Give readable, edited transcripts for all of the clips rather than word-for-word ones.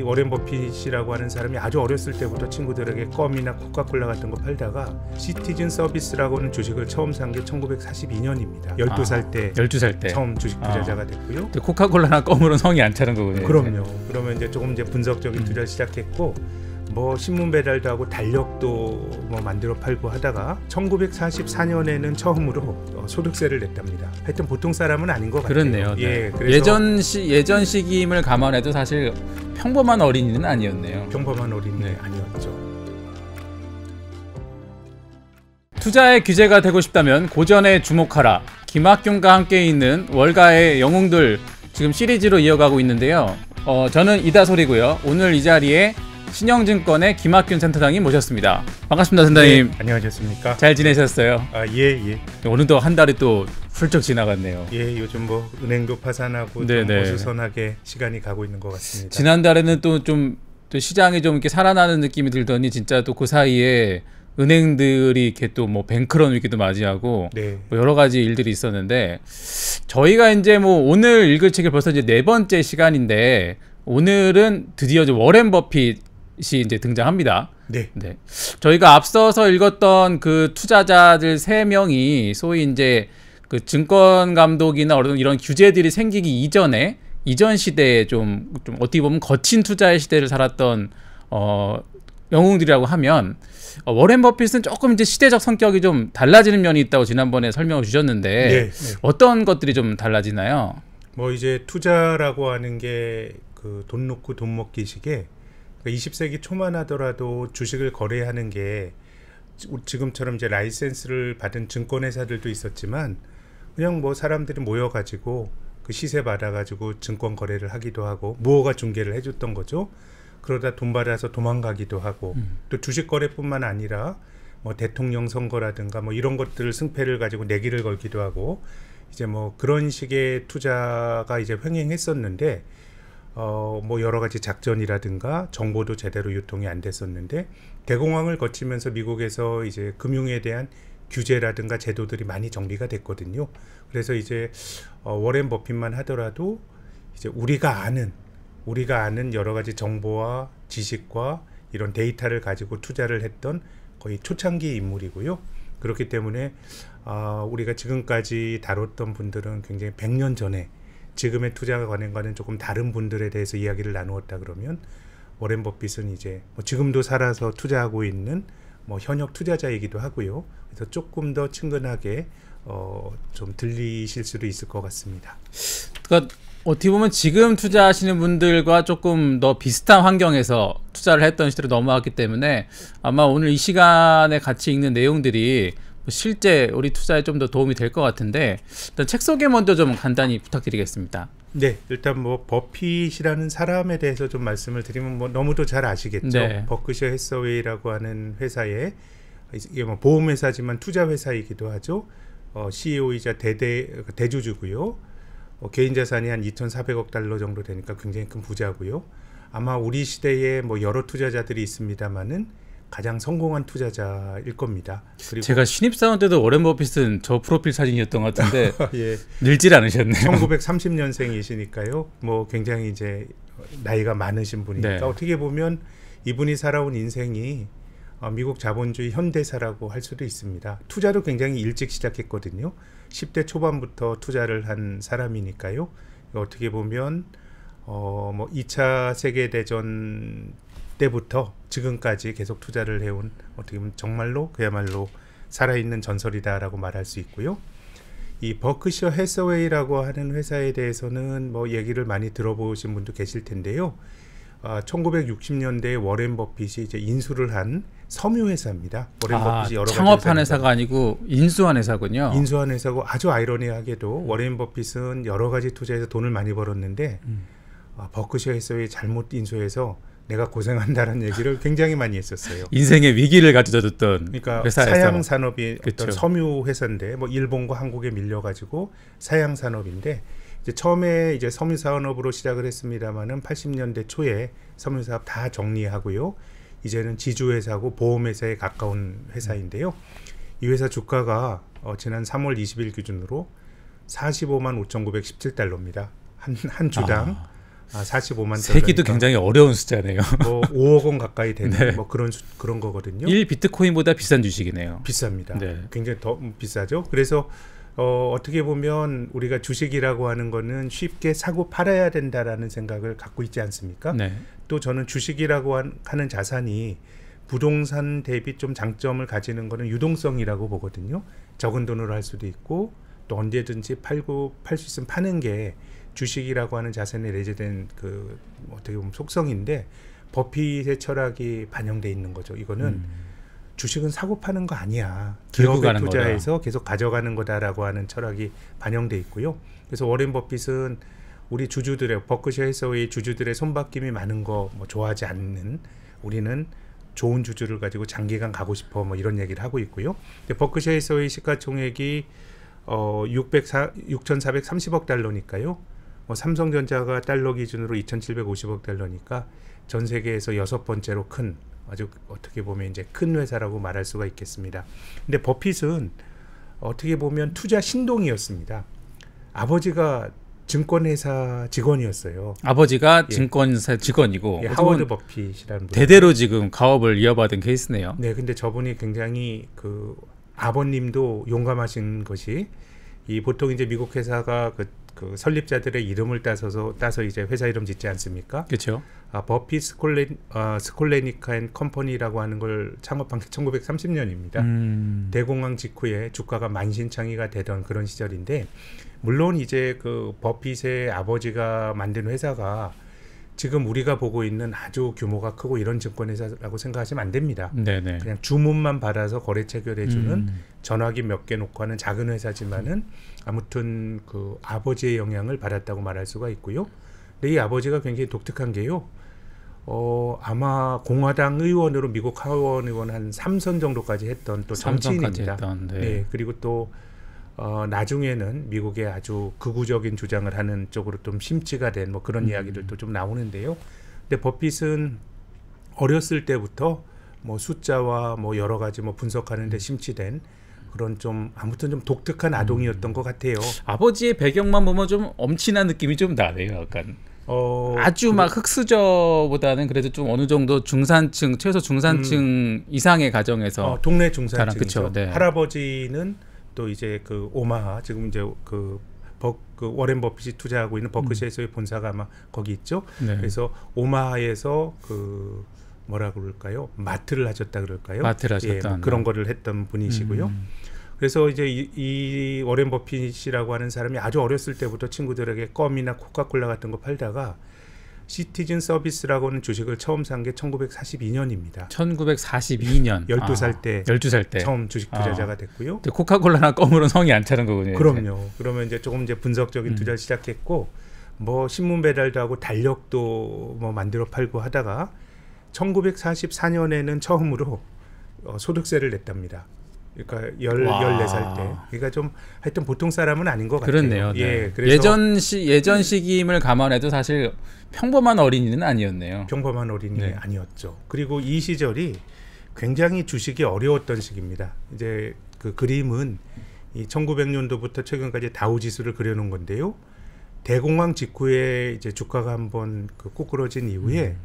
워렌 버핏이라고 하는 사람이 아주 어렸을 때부터 친구들에게 껌이나 코카콜라 같은 거 팔다가 시티즌 서비스라고 하는 주식을 처음 산 게 1942년입니다. 12살 때 12살 때 처음 주식 투자자가 됐고요. 코카콜라나 껌으로는 성이 안 차는 거군요. 그럼요. 그러면 이제 조금 이제 분석적인 투자를 시작했고 뭐 신문 배달도 하고 달력도 뭐 만들어 팔고 하다가 1944년에는 처음으로 소득세를 냈답니다. 하여튼 보통 사람은 아닌 것 같아요. 그렇네요. 예, 그래서 예전 시기임을 감안해도 사실 평범한 어린이는 아니었네요. 평범한 어린이 아니었죠. 투자의 규제가 되고 싶다면 고전에 주목하라. 김학균과 함께 있는 월가의 영웅들 지금 시리즈로 이어가고 있는데요. 저는 이다솔이고요. 오늘 이 자리에 신영증권의 김학균 센터장님 모셨습니다. 반갑습니다, 센터님. 네, 안녕하셨습니까? 잘 지내셨어요? 예. 오늘도 한 달이 또 훌쩍 지나갔네요. 예, 요즘 뭐 은행도 파산하고 좀 어수선하게 시간이 가고 있는 것 같습니다. 지난달에는 또 시장이 좀 이렇게 살아나는 느낌이 들더니 진짜 또 그 사이에 은행들이 이렇게 또 뭐 뱅크런 위기도 맞이하고 뭐 여러 가지 일들이 있었는데 저희가 이제 뭐 오늘 읽을 책이 벌써 이제 4번째 시간인데 오늘은 드디어 워렌 버핏이 이제 등장합니다. 네. 저희가 앞서서 읽었던 그 투자자들 3명이 소위 이제 그 증권 감독이나 이런 규제들이 생기기 이전 시대에 좀 어떻게 보면 거친 투자의 시대를 살았던 영웅들이라고 하면 워렌 버핏은 조금 이제 시대적 성격이 좀 달라지는 면이 있다고 지난번에 설명을 주셨는데 어떤 것들이 좀 달라지나요? 뭐 이제 투자라고 하는 게 그 돈 놓고 돈 먹기식의 20세기 초만 하더라도 주식을 거래하는 게 지금처럼 이제 라이센스를 받은 증권회사들도 있었지만 그냥 뭐 사람들이 모여가지고 그 시세 받아가지고 증권 거래를 하기도 하고 무허가 중개를 해줬던 거죠. 그러다 돈 받아서 도망가기도 하고 또 주식 거래뿐만 아니라 뭐 대통령 선거라든가 뭐 이런 것들 승패를 가지고 내기를 걸기도 하고 이제 뭐 그런 식의 투자가 이제 횡행했었는데 뭐 여러 가지 작전이라든가 정보도 제대로 유통이 안 됐었는데 대공황을 거치면서 미국에서 이제 금융에 대한 규제라든가 제도들이 많이 정비가 됐거든요. 그래서 이제 워렌 버핏만 하더라도 이제 우리가 아는 여러 가지 정보와 지식과 이런 데이터를 가지고 투자를 했던 거의 초창기 인물이고요. 그렇기 때문에 우리가 지금까지 다뤘던 분들은 굉장히 100년 전에 지금의 투자 관행과는 조금 다른 분들에 대해서 이야기를 나누었다 그러면 워렌 버핏은 이제 뭐 지금도 살아서 투자하고 있는 뭐 현역 투자자이기도 하고요. 그래서 조금 더 친근하게 좀 들리실 수도 있을 것 같습니다. 그러니까 어떻게 보면 지금 투자하시는 분들과 조금 더 비슷한 환경에서 투자를 했던 시대로 넘어왔기 때문에 아마 오늘 이 시간에 같이 읽는 내용들이 실제 우리 투자에 좀 더 도움이 될 것 같은데 일단 책 소개 먼저 좀 간단히 부탁드리겠습니다. 네, 일단 뭐 버핏이라는 사람에 대해서 좀 말씀을 드리면 뭐 너무도 잘 아시겠죠. 네. 버크셔 해서웨이라고 하는 회사에 이게 뭐 보험회사지만 투자회사이기도 하죠. CEO이자 대주주고요. 개인 자산이 한 2,400억 달러 정도 되니까 굉장히 큰 부자고요. 아마 우리 시대에 뭐 여러 투자자들이 있습니다만은 가장 성공한 투자자일 겁니다. 그리고 제가 신입사원 때도 워렌 버핏은 저 프로필 사진이었던 것 같은데 예. 늙질 않으셨네요. 1930년생이시니까요. 뭐 굉장히 이제 나이가 많으신 분이니까 네. 어떻게 보면 이분이 살아온 인생이 미국 자본주의 현대사라고 할 수도 있습니다. 투자도 굉장히 일찍 시작했거든요. 10대 초반부터 투자를 한 사람이니까요. 어떻게 보면 뭐 2차 세계대전 때부터 지금까지 계속 투자를 해온 어떻게 보면 정말로 그야말로 살아있는 전설이다라고 말할 수 있고요. 이 버크셔 해서웨이라고 하는 회사에 대해서는 뭐 얘기를 많이 들어보신 분도 계실 텐데요. 1960년대에 워렌 버핏이 이제 인수를 한 섬유회사입니다. 워렌 버핏이 여러 창업한 회사가 아니고 인수한 회사군요. 인수한 회사고 아주 아이러니하게도 워렌 버핏은 여러 가지 투자해서 돈을 많이 벌었는데 버크셔 해서웨이 잘못 인수해서 내가 고생한다는 얘기를 굉장히 많이 했었어요. 인생의 위기를 가져다줬던 그러니까 회사에서. 사양 산업이 그쵸. 어떤 섬유 회사인데 뭐 일본과 한국에 밀려가지고 사양 산업인데 이제 처음에 이제 섬유 산업으로 시작을 했습니다만은 80년대 초에 섬유 사업 다 정리하고요. 이제는 지주 회사고 보험 회사에 가까운 회사인데요. 이 회사 주가가 지난 3월 20일 기준으로 45만 5,917달러입니다. 한 주당. 아, 45만 세기도 굉장히 어려운 숫자네요. 뭐 5억 원 가까이 되는 네. 뭐 그런 거거든요. 1 비트코인보다 비싼 주식이네요. 비쌉니다. 네. 굉장히 더 비싸죠. 그래서 어떻게 보면 우리가 주식이라고 하는 거는 쉽게 사고 팔아야 된다라는 생각을 갖고 있지 않습니까? 네. 또 저는 주식이라고 하는 자산이 부동산 대비 좀 장점을 가지는 거는 유동성이라고 보거든요. 적은 돈으로 할 수도 있고 또 언제든지 팔 수 있으면 파는 게 주식이라고 하는 자산에 내재된 그 어떻게 보면 속성인데 버핏의 철학이 반영돼 있는 거죠. 이거는 주식은 사고 파는 거 아니야. 기업에 투자해서 계속 가져가는 거다라고 하는 철학이 반영돼 있고요. 그래서 워렌 버핏은 우리 주주들의 버크셔 해서웨이 주주들의 손바뀜이 많은 거 뭐 좋아하지 않는 우리는 좋은 주주를 가지고 장기간 가고 싶어 뭐 이런 얘기를 하고 있고요. 근데 버크셔 해서웨이 시가총액이 6,430억 달러니까요. 삼성전자가 달러 기준으로 2,750억 달러니까 전 세계에서 6번째로 큰 아주 어떻게 보면 이제 큰 회사라고 말할 수가 있겠습니다. 근데 버핏은 어떻게 보면 투자 신동이었습니다. 아버지가 증권회사 직원이었어요. 아버지가 증권사 직원이고 하워드 버핏이라는 분. 대대로 지금 가업을 이어받은 케이스네요. 네, 근데 저분이 굉장히 그 아버님도 용감하신 것이 이 보통 이제 미국 회사가 그 설립자들의 이름을 따서 이제 회사 이름 짓지 않습니까? 그렇죠. 버핏 스콜레니카 앤 컴퍼니라고 하는 걸 창업한 게 1930년입니다. 대공황 직후에 주가가 만신창이가 되던 그런 시절인데 물론 이제 그 버핏의 아버지가 만든 회사가 지금 우리가 보고 있는 아주 규모가 크고 이런 증권회사라고 생각하시면 안 됩니다. 네네. 그냥 주문만 받아서 거래 체결해주는 전화기 몇 개 놓고 하는 작은 회사지만은 아무튼 그 아버지의 영향을 받았다고 말할 수가 있고요. 근데 이 아버지가 굉장히 독특한 게요. 아마 공화당 의원으로 미국 하원 의원 한 3선 정도까지 했던 또 정치인입니다. 네. 그리고 또 나중에는 미국의 아주 극우적인 주장을 하는 쪽으로 좀 심취가 된 뭐 그런 이야기들도 좀 나오는데요. 근데 버핏은 어렸을 때부터 뭐 숫자와 뭐 여러 가지 뭐 분석하는 데 심취된 그런 좀 아무튼 좀 독특한 아동이었던 것 같아요. 아버지의 배경만 보면 좀 엄친한 느낌이 좀 나네요. 약간 아주 막 흑수저보다는 그래도 좀 어느 정도 중산층, 최소 중산층 이상의 가정에서 동네 중산층이죠. 네. 할아버지는 또 이제 그 오마하 지금 이제 그 워렌 버핏이 투자하고 있는 버크셔에서의 본사가 아마 거기 있죠. 네. 그래서 오마하에서 그 뭐라 그럴까요? 마트를 하셨다 그럴까요? 마트를 하셨다. 뭐 그런 거를 했던 분이시고요. 그래서 이제 이 워렌 버핏이라고 하는 사람이 아주 어렸을 때부터 친구들에게 껌이나 코카콜라 같은 거 팔다가 시티즌 서비스라고 하는 주식을 처음 산 게 1942년입니다. 1942년. 12살 때 12살 때 처음 주식 투자자가 됐고요. 코카콜라나 껌으로는 성이 안 차는 거군요. 그럼요. 그러면 이제 조금 이제 분석적인 투자를 시작했고 뭐 신문 배달도 하고 달력도 뭐 만들어 팔고 하다가 1944년에는 처음으로 소득세를 냈답니다. 그러니까 14살 때. 그러니까 좀 하여튼 보통 사람은 아닌 것 같아요. 그렇네요. 네. 예, 그래서 예전 시기임을 감안해도 사실 평범한 어린이는 아니었네요. 평범한 어린이 네. 아니었죠. 그리고 이 시절이 굉장히 주식이 어려웠던 시기입니다. 이제 그 그림은 이 1900년도부터 최근까지 다우 지수를 그려놓은 건데요. 대공황 직후에 이제 주가가 한번 그 꼬꾸러진 이후에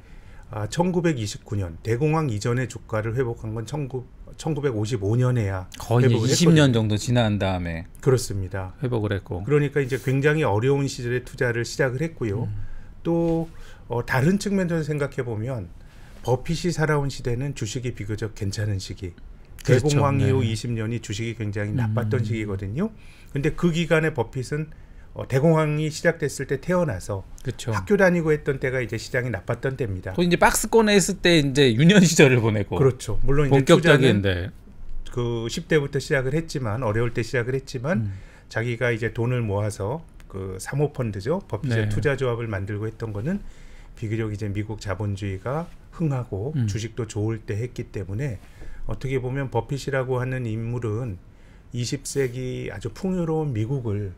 1929년 대공황 이전의 주가를 회복한 건 1955년에야 거의 20년 정도 지난 다음에 그렇습니다. 회복을 했고 그러니까 이제 굉장히 어려운 시절에 투자를 시작을 했고요. 또 다른 측면에서 생각해 보면 버핏이 살아온 시대는 주식이 비교적 괜찮은 시기. 그렇죠. 대공황 이후 네. 20년이 주식이 굉장히 나빴던 시기거든요. 근데 그 기간에 버핏은 대공황이 시작됐을 때 태어나서 그렇죠. 학교 다니고 했던 때가 이제 시장이 나빴던 때입니다. 또 이제 박스권에 있을 때 이제 유년 시절을 보내고 그렇죠. 물론 이제 본격적인데 그 10대부터 시작을 했지만 어려울 때 시작을 했지만 자기가 이제 돈을 모아서 그 사모펀드죠. 버핏의 네. 투자 조합을 만들고 했던 거는 비교적 이제 미국 자본주의가 흥하고 주식도 좋을 때 했기 때문에 어떻게 보면 버핏이라고 하는 인물은 20세기 아주 풍요로운 미국을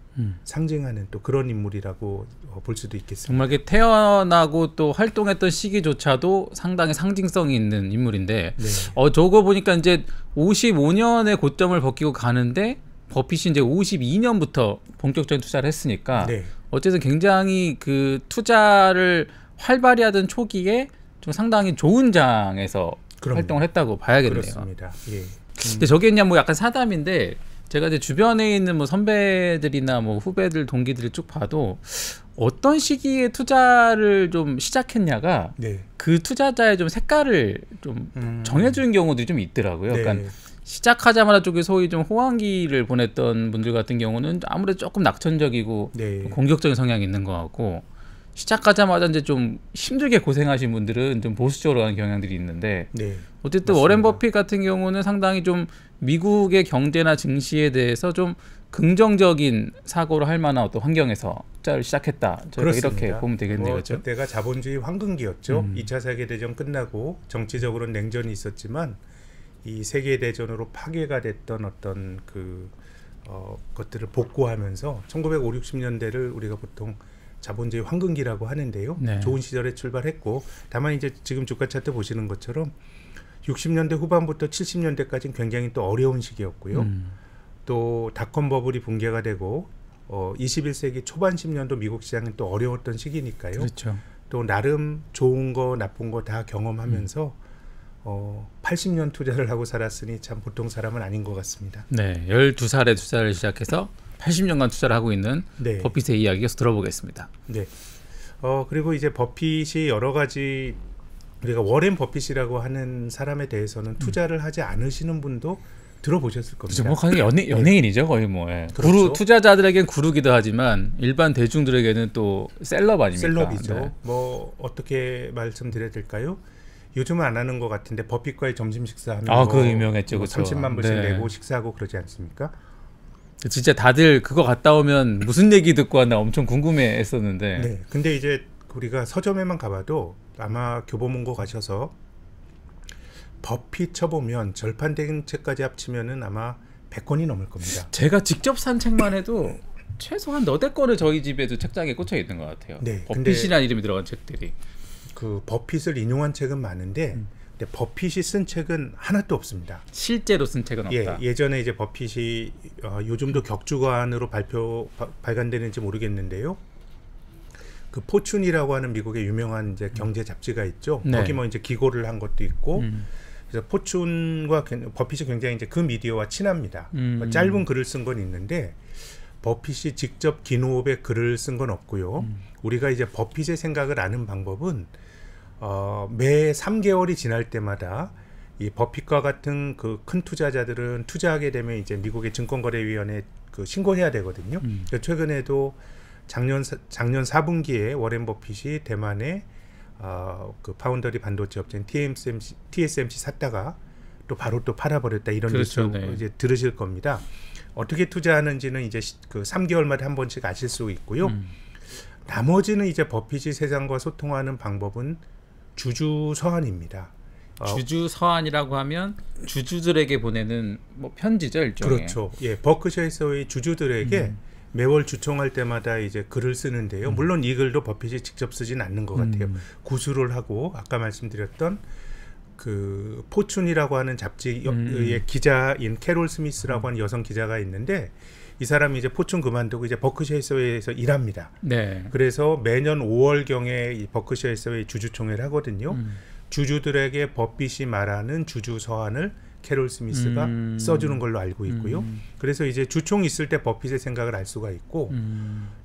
상징하는 또 그런 인물이라고 볼 수도 있겠습니다. 정말 이렇게 태어나고 또 활동했던 시기조차도 상당히 상징성이 있는 인물인데 네. 저거 보니까 이제 55년에 고점을 벗기고 가는데 버핏이 이제 52년부터 본격적인 투자를 했으니까 네. 어쨌든 굉장히 그 투자를 활발히 하던 초기에 좀 상당히 좋은 장에서 그럼요. 활동을 했다고 봐야겠네요. 그렇습니다. 예. 근데 저게 그냥 뭐 약간 사담인데 제가 이제 주변에 있는 뭐 선배들이나 뭐 후배들 동기들을 쭉 봐도 어떤 시기에 투자를 좀 시작했냐가 네. 그 투자자의 좀 색깔을 좀 정해주는 경우들이 좀 있더라고요. 네. 그러니까 시작하자마자 쪽에 소위 좀 호황기를 보냈던 분들 같은 경우는 아무래도 조금 낙천적이고 네. 공격적인 성향이 있는 것 같고 시작하자마자 이제 좀 힘들게 고생하신 분들은 좀 보수적으로 가는 경향들이 있는데 네. 어쨌든 맞습니다. 워렌 버핏 같은 경우는 상당히 좀 미국의 경제나 증시에 대해서 좀 긍정적인 사고를 할 만한 어떤 환경에서 투자를 시작했다. 저희가 이렇게 보면 되겠네요. 그렇죠? 그때가 자본주의 황금기였죠. 2차 세계대전 끝나고 정치적으로는 냉전이 있었지만 이 세계대전으로 파괴가 됐던 어떤 것들을 복구하면서 1950, 60년대를 우리가 보통 자본주의 황금기라고 하는데요. 네. 좋은 시절에 출발했고 다만 이제 지금 주가 차트 보시는 것처럼 60년대 후반부터 70년대까지는 굉장히 또 어려운 시기였고요. 또 닷컴 버블이 붕괴가 되고 21세기 초반 10년도 미국 시장은 또 어려웠던 시기니까요. 그렇죠. 또 나름 좋은 거 나쁜 거 다 경험하면서 80년 투자를 하고 살았으니 참 보통 사람은 아닌 것 같습니다. 네, 12살에 투자를 시작해서 80년간 투자를 하고 있는 네. 버핏의 이야기 계속 들어보겠습니다. 네. 그리고 이제 버핏이 여러 가지 우리가 워렌 버핏이라고 하는 사람에 대해서는 투자를 하지 않으시는 분도 들어보셨을 겁니다. 정확하게 연예인이죠, 거의 뭐. 예. 그렇죠. 구루, 투자자들에겐 구루기도 하지만 일반 대중들에게는 또 셀럽 아닙니까? 셀럽이죠. 네. 뭐 어떻게 말씀드려야 될까요? 요즘은 안 하는 것 같은데 버핏과의 점심 식사하면 그거 유명했죠, 뭐 그렇죠. 30만 불씩 네. 내고 식사하고 그러지 않습니까? 진짜 다들 그거 갔다 오면 무슨 얘기 듣고 왔나 엄청 궁금해했었는데. 네. 근데 이제 우리가 서점에만 가봐도 아마 교보문고 가셔서 버핏 쳐보면 절판된 책까지 합치면은 아마 100권이 넘을 겁니다. 제가 직접 산 책만 해도 최소한 너댓 권을 저희 집에도 책장에 꽂혀 있는 것 같아요. 네, 버핏이라는 이름이 들어간 책들이. 그 버핏을 인용한 책은 많은데 근데 버핏이 쓴 책은 하나도 없습니다. 실제로 쓴 책은 없다. 예전에 이제 버핏이 요즘도 격주간으로 발간되는지 모르겠는데요. 그 포춘이라고 하는 미국의 유명한 이제 경제 잡지가 있죠. 네. 거기 뭐 이제 기고를 한 것도 있고. 그래서 포춘과 버핏이 굉장히 이제 그 미디어와 친합니다. 짧은 글을 쓴 건 있는데 버핏이 직접 기노업에 글을 쓴 건 없고요. 우리가 이제 버핏의 생각을 아는 방법은 매 3개월이 지날 때마다 이 버핏과 같은 그 큰 투자자들은 투자하게 되면 이제 미국의 증권거래위원회에 신고해야 되거든요. 최근에도 작년 4분기에 워렌 버핏이 대만의 그 파운더리 반도체 업체인 TSMC 샀다가 또 바로 또 팔아버렸다 이런 그렇죠, 뉴스 네. 이제 들으실 겁니다. 어떻게 투자하는지는 이제 그 3개월마다 한 번씩 아실 수 있고요. 나머지는 이제 버핏이 세상과 소통하는 방법은 주주 서한입니다. 주주 서한이라고 하면 주주들에게 보내는 뭐 편지죠, 일종의. 그렇죠. 예, 버크셔 해서웨이 주주들에게 매월 주총할 때마다 이제 글을 쓰는데요. 물론 이 글도 버핏이 직접 쓰진 않는 것 같아요. 구술을 하고 아까 말씀드렸던 그 포춘이라고 하는 잡지의 기자인 캐롤 스미스라고 하는 여성 기자가 있는데 이 사람이 이제 포춘 그만두고 이제 버크셔 해서웨이에서 일합니다. 네. 그래서 매년 5월경에 이 버크셔 해서웨이 주주총회를 하거든요. 주주들에게 버핏이 말하는 주주 서한을 캐롤 스미스가 써주는 걸로 알고 있고요. 그래서 이제 주총 있을 때 버핏의 생각을 알 수가 있고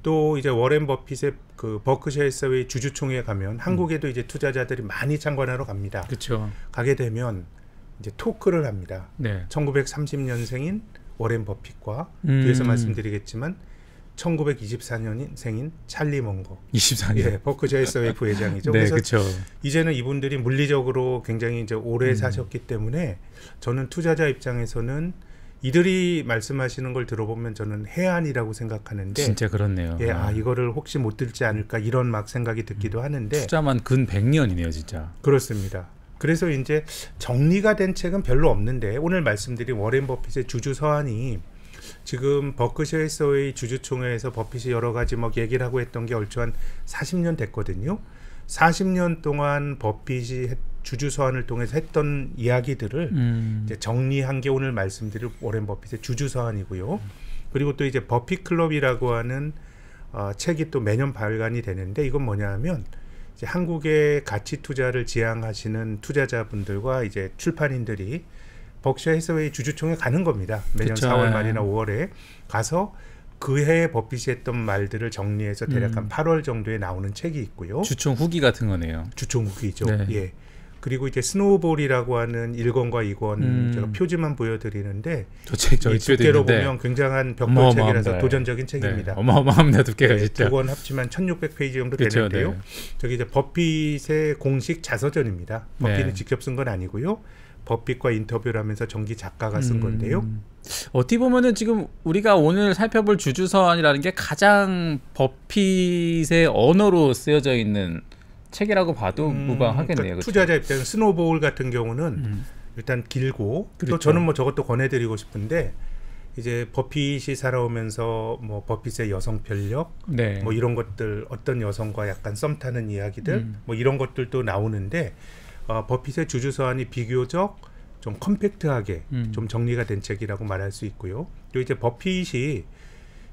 또 이제 워렌 버핏의 그 버크셔 해서웨이 주주총회에 가면 한국에도 이제 투자자들이 많이 참관하러 갑니다. 그렇죠. 가게 되면 이제 토크를 합니다. 네. 1930년생인 워렌 버핏과 뒤에서 말씀드리겠지만 1924년생인 찰리 멍거. 24년. 예, 버크셔 해서웨이 부회장이죠. 네, 그래서 그렇죠. 이제는 이분들이 물리적으로 굉장히 이제 오래 사셨기 때문에 저는 투자자 입장에서는 이들이 말씀하시는 걸 들어보면 저는 해안이라고 생각하는데 진짜 그렇네요. 예, 이거를 혹시 못 들지 않을까 이런 막 생각이 듣기도 하는데 투자만 근 100년이네요, 진짜. 그렇습니다. 그래서 이제 정리가 된 책은 별로 없는데 오늘 말씀드린 워렌 버핏의 주주 서한이 지금 버크셔 해서웨이 주주총회에서 버핏이 여러 가지 막 얘기를 하고 했던 게 얼추 한 40년 됐거든요. 40년 동안 버핏이 주주 서한을 통해서 했던 이야기들을 이제 정리한 게 오늘 말씀드릴 워렌 버핏의 주주 서한이고요. 그리고 또 이제 버핏 클럽이라고 하는 책이 또 매년 발간이 되는데 이건 뭐냐면 이제 한국의 가치 투자를 지향하시는 투자자분들과 이제 출판인들이 버크셔 해서웨이 주주총회 가는 겁니다. 매년 그쵸. 4월 말이나 5월에 가서 그 해에 버핏이 했던 말들을 정리해서 대략 한 8월 정도에 나오는 책이 있고요. 주총 후기 같은 거네요. 주총 후기죠. 네. 예. 그리고 이제 스노우볼이라고 하는 1권과 2권 제가 표지만 보여드리는데 이 두께로 보면 굉장한 벽돌책이라서 도전적인 책입니다. 네. 어마어마합니다. 두께가 진짜. 두 권 합치면 1600페이지 정도 그쵸, 되는데요. 네. 저기 이제 버핏의 공식 자서전입니다. 버핏은 네. 직접 쓴 건 아니고요. 버핏과 인터뷰를 하면서 정기 작가가 쓴 건데요. 어떻게 보면은 지금 우리가 오늘 살펴볼 주주서안이라는 게 가장 버핏의 언어로 쓰여져 있는 책이라고 봐도 무방하겠네요. 그러니까 투자자 입장에서 스노우볼 같은 경우는 일단 길고 그렇죠. 또 저는 뭐 저것도 권해드리고 싶은데 이제 버핏이 살아오면서 뭐 버핏의 여성 편력 네. 뭐 이런 것들 어떤 여성과 약간 썸 타는 이야기들 뭐 이런 것들도 나오는데 버핏의 주주서안이 비교적 좀 컴팩트하게 좀 정리가 된 책이라고 말할 수 있고요. 또 이제 버핏이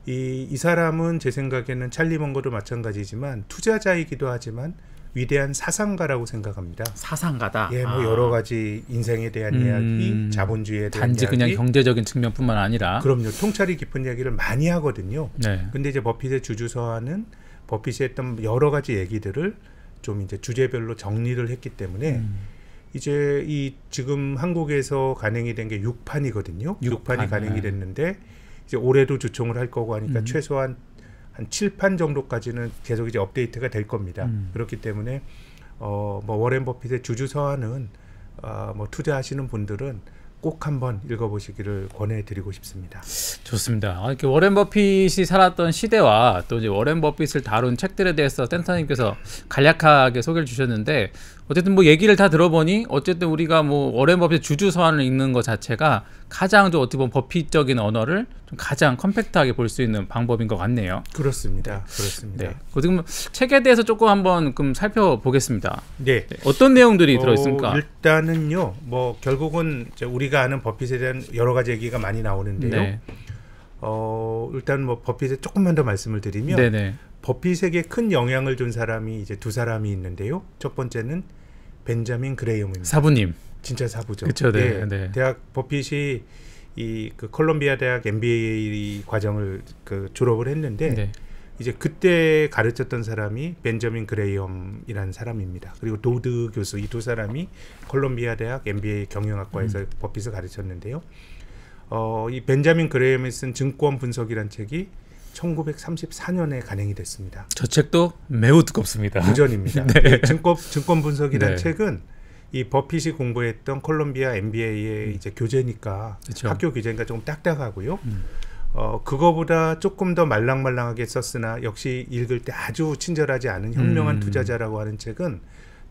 이 사람은 제 생각에는 찰리 먼거도 마찬가지지만 투자자이기도 하지만 위대한 사상가라고 생각합니다. 사상가다. 예, 뭐 여러 가지 인생에 대한 이야기, 자본주의에 대한 단지 이야기. 그냥 경제적인 측면뿐만 아니라. 그럼요. 통찰이 깊은 얘기를 많이 하거든요. 네. 근데 이제 버핏의 주주서안은 버핏이 했던 여러 가지 얘기들을 좀 이제 주제별로 정리를 했기 때문에 이제 이 지금 한국에서 간행이 된 게 6판이거든요. 6판이 간행이 됐는데 이제 올해도 주총을 할 거고 하니까 최소한 한 7판 정도까지는 계속 이제 업데이트가 될 겁니다. 그렇기 때문에 뭐 워렌 버핏의 주주서안은 뭐 투자하시는 분들은 꼭 한번 읽어보시기를 권해드리고 싶습니다. 좋습니다. 이렇게 워렌 버핏이 살았던 시대와 또 이제 워렌 버핏을 다룬 책들에 대해서 센터님께서 간략하게 소개를 주셨는데 어쨌든 뭐 얘기를 다 들어보니 어쨌든 우리가 뭐 워렌 버핏의 주주서안을 읽는 것 자체가 가장 좀 어떻게 보면 버핏적인 언어를 좀 가장 컴팩트하게 볼 수 있는 방법인 것 같네요. 그렇습니다. 그렇습니다. 네. 그럼 책에 대해서 조금 한번 살펴보겠습니다. 네. 어떤 내용들이 들어있습니까? 일단은요, 뭐 결국은 우리가 아는 버핏에 대한 여러 가지 얘기가 많이 나오는데요. 네. 일단 뭐 버핏에 조금만 더 말씀을 드리면 네네. 버핏에게 큰 영향을 준 사람이 이제 두 사람이 있는데요. 첫 번째는 벤자민 그레이엄입니다. 사부님. 진짜 사부죠. 그렇죠. 네. 예, 네. 대학 버핏이 그 콜롬비아 대학 MBA 과정을 졸업을 했는데 네. 이제 그때 가르쳤던 사람이 벤자민 그레이엄이라는 사람입니다. 그리고 도드 교수 이 두 사람이 콜롬비아 대학 MBA 경영학과에서 버핏을 가르쳤는데요. 이 벤자민 그레이엄이 쓴 증권 분석이라는 책이 1934년에 간행이 됐습니다. 저 책도 매우 두껍습니다. 무전입니다. 네. 증권 분석이라는 네. 책은 이 버핏이 공부했던 콜롬비아 MBA의 이제 교재니까 그쵸. 학교 교재니까 조금 딱딱하고요. 그거보다 조금 더 말랑말랑하게 썼으나 역시 읽을 때 아주 친절하지 않은 현명한 투자자라고 하는 책은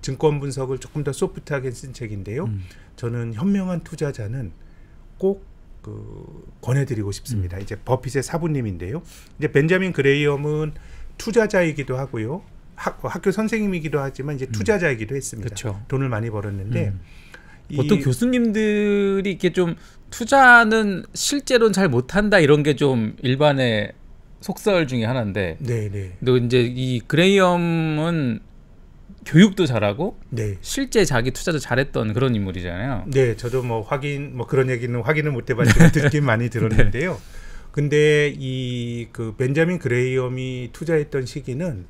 증권 분석을 조금 더 소프트하게 쓴 책인데요. 저는 현명한 투자자는 꼭 권해드리고 싶습니다. 이제 버핏의 사부님인데요. 이제 벤자민 그레이엄은 투자자이기도 하고요. 학교 선생님이기도 하지만 이제 투자자이기도 했습니다. 그쵸. 돈을 많이 벌었는데 보통 교수님들이 이렇게 좀 투자는 실제로는 잘 못한다 이런 게 좀 일반의 속설 중에 하나인데, 네네. 또 이제 이 그레이엄은 교육도 잘하고, 네. 실제 자기 투자도 잘했던 그런 인물이잖아요. 네, 저도 뭐 그런 얘기는 확인을 못 해봤지만 듣긴 많이 들었는데요. 근데 그 벤자민 그레이엄이 투자했던 시기는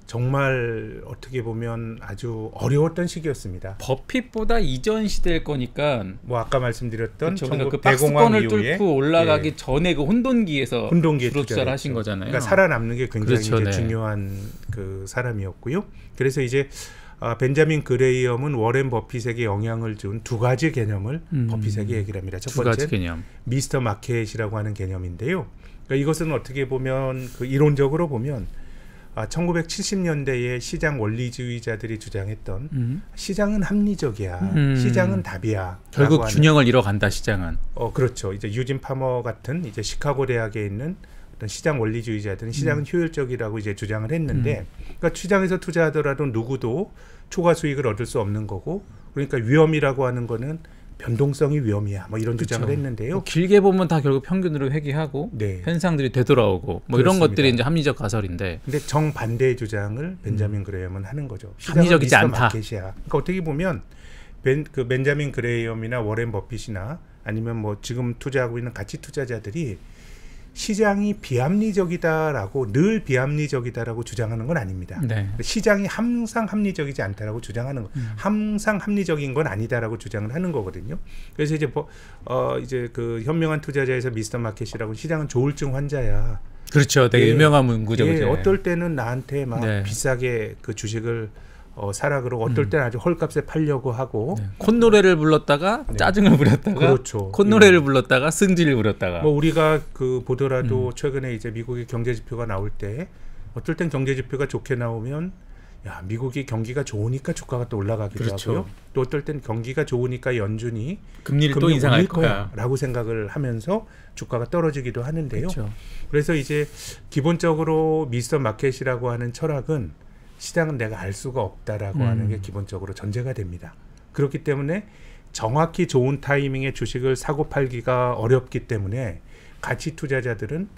정말 어떻게 보면 아주 어려웠던 시기였습니다. 버핏보다 이전 시대일 거니까 뭐 아까 말씀드렸던 그러니까 그 대공황 박스권을 이후에 뚫고 올라가기 전에 그 혼돈기에서 혼돈기에 주로 투자를 투자를 하신 했죠. 거잖아요. 그러니까 살아남는 게 굉장히 그렇죠, 이제 네. 중요한 그 사람이었고요. 그래서 이제 벤자민 그레이엄은 워렌 버핏에게 영향을 준 두 가지 개념을 버핏에게 얘기를 합니다. 첫 두 가지 번째 개념. 미스터 마켓이라고 하는 개념인데요. 그러니까 이것은 어떻게 보면 이론적으로 보면 1970년대에 시장 원리주의자들이 주장했던 시장은 합리적이야, 시장은 답이야. 결국 균형을 잃어간다 시장은. 그렇죠. 이제 유진 파머 같은 이제 시카고 대학에 있는 어떤 시장 원리주의자들은 시장은 효율적이라고 이제 주장을 했는데, 그러니까 시장에서 투자하더라도 누구도 초과 수익을 얻을 수 없는 거고, 그러니까 위험이라고 하는 거는 변동성이 위험이야. 뭐 이런 주장을 했는데요. 뭐 길게 보면 다 결국 평균으로 회귀하고 네. 현상들이 되돌아오고 뭐 그렇습니다. 이런 것들이 이제 합리적 가설인데. 근데 정반대의 주장을 벤자민 그레이엄은 하는 거죠. 합리적이지 않다. 마켓이야. 그러니까 어떻게 보면 그 벤자민 그레이엄이나 워렌 버핏이나 아니면 뭐 지금 투자하고 있는 가치 투자자들이 시장이 비합리적이다라고 늘 비합리적이다라고 주장하는 건 아닙니다. 네. 시장이 항상 합리적이지 않다라고 주장하는 거, 항상 합리적인 건 아니다라고 주장을 하는 거거든요. 그래서 이제 이제 그 현명한 투자자에서 미스터 마켓이라고 시장은 조울증 환자야. 그렇죠. 되게 유명한 문구죠. 예, 어떨 때는 나한테 막 비싸게 그 주식을 사라 그러고 어떨 때는 아주 헐값에 팔려고 하고 콧노래를 불렀다가 짜증을 부렸다가 그렇죠. 콧노래를 불렀다가 승질을 부렸다가 뭐 우리가 그 보더라도 최근에 이제 미국의 경제 지표가 나올 때 어떨 땐 경제 지표가 좋게 나오면 야 미국이 경기가 좋으니까 주가가 또 올라가기도 그렇죠. 하고요. 또 어떨 땐 경기가 좋으니까 연준이 금리를 또 인상할 거야라고 생각을 하면서 주가가 떨어지기도 하는데요. 그렇죠. 그래서 이제 기본적으로 미스터 마켓이라고 하는 철학은 시장은 내가 알 수가 없다라고 하는 게 기본적으로 전제가 됩니다. 그렇기 때문에 정확히 좋은 타이밍에 주식을 사고 팔기가 어렵기 때문에 가치 투자자들은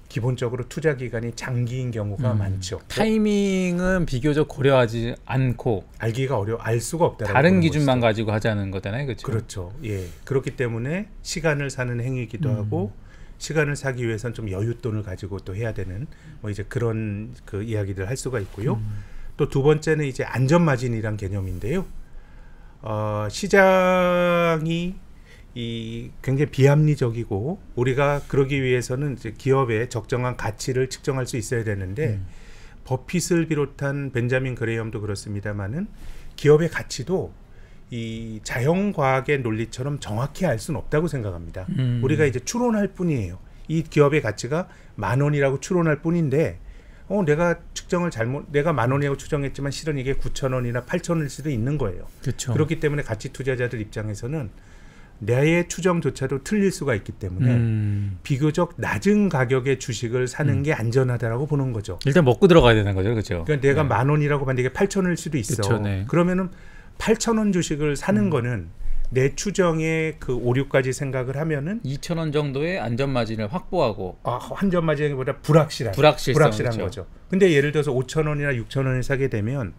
기본적으로 투자 기간이 장기인 경우가 많죠. 타이밍은 비교적 고려하지 않고 알기가 알 수가 없다라고 다른 기준만 가지고 하자는 거잖아요. 그렇죠? 그렇죠. 예. 그렇기 때문에 시간을 사는 행위이기도 하고 시간을 사기 위해서는 좀 여윳돈을 가지고 또 해야 되는 뭐 이제 그런 그 이야기들 할 수가 있고요. 또 두 번째는 이제 안전마진이란 개념인데요. 시장이 굉장히 비합리적이고 우리가 그러기 위해서는 이제 기업의 적정한 가치를 측정할 수 있어야 되는데 버핏을 비롯한 벤자민 그레이엄도 그렇습니다만은 기업의 가치도 이 자연과학의 논리처럼 정확히 알 수는 없다고 생각합니다. 우리가 이제 추론할 뿐이에요. 이 기업의 가치가 10,000원이라고 추론할 뿐인데 내가 내가 10,000원이라고 추정했지만 실은 이게 9,000원이나 8,000원일 수도 있는 거예요. 그렇죠. 그렇기 때문에 가치 투자자들 입장에서는 나의 추정조차도 틀릴 수가 있기 때문에 비교적 낮은 가격의 주식을 사는 게 안전하다라고 보는 거죠. 일단 먹고 들어가야 되는 거죠. 그렇죠. 그러니까 내가 10,000원이라고 봤는데 이게 8,000원일 수도 있어. 그렇죠, 네. 그러면은 8,000원 주식을 사는 거는 내 추정의 그 오류까지 생각을 하면은 2,000원 정도의 안전 마진을 확보하고 안전 마진보다 불확실한 그렇죠. 거죠. 근데 예를 들어서 5,000원이나 6,000원을 사게 되면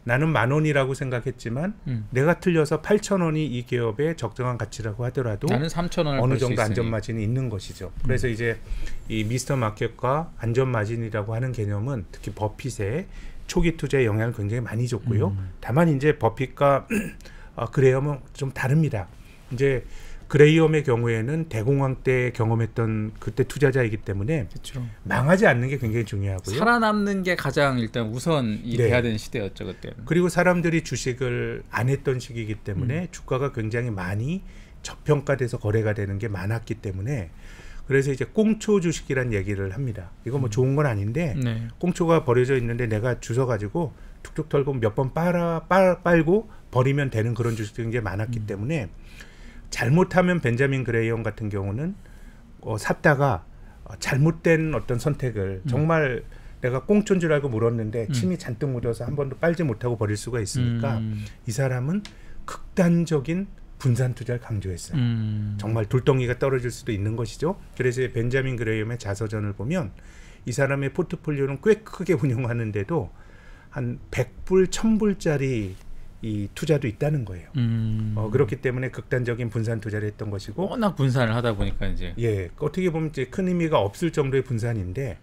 나는 10,000원이라고 생각했지만 내가 틀려서 8,000원이 이 기업의 적정한 가치라고 하더라도 나는 3,000원을 어느 정도 안전 마진이 있는 것이죠. 그래서 이제 이 미스터 마켓과 안전 마진이라고 하는 개념은 특히 버핏의 초기 투자에 영향을 굉장히 많이 줬고요. 다만 이제 버핏과 그레이엄은 좀 다릅니다. 이제 그레이엄의 경우에는 대공황 때 경험했던 그때 투자자이기 때문에 그렇죠. 망하지 않는 게 굉장히 중요하고요. 살아남는 게 가장 일단 우선이 돼야 되는 시대였죠 그때는. 그리고 사람들이 주식을 안 했던 시기이기 때문에 주가가 굉장히 많이 저평가돼서 거래가 되는 게 많았기 때문에 그래서 이제 꽁초 주식이란 얘기를 합니다. 이거 뭐 좋은 건 아닌데 꽁초가 버려져 있는데 내가 주워 가지고 툭툭 털고 몇 번 빨고 버리면 되는 그런 주식들이 굉장히 많았기 때문에 잘못하면 벤자민 그레이엄 같은 경우는 샀다가 잘못된 어떤 선택을 정말 내가 꽁초인 줄 알고 물었는데 침이 잔뜩 묻어서 한 번도 빨지 못하고 버릴 수가 있으니까 이 사람은 극단적인 분산 투자를 강조했어요. 정말 돌덩이가 떨어질 수도 있는 것이죠. 그래서 벤자민 그레이엄의 자서전을 보면 이 사람의 포트폴리오는 꽤 크게 운영하는데도 한 100불, 1000불짜리 이 투자도 있다는 거예요. 그렇기 때문에 극단적인 분산 투자를 했던 것이고 워낙 분산을 하다 보니까 이제 어떻게 보면 이제 큰 의미가 없을 정도의 분산인데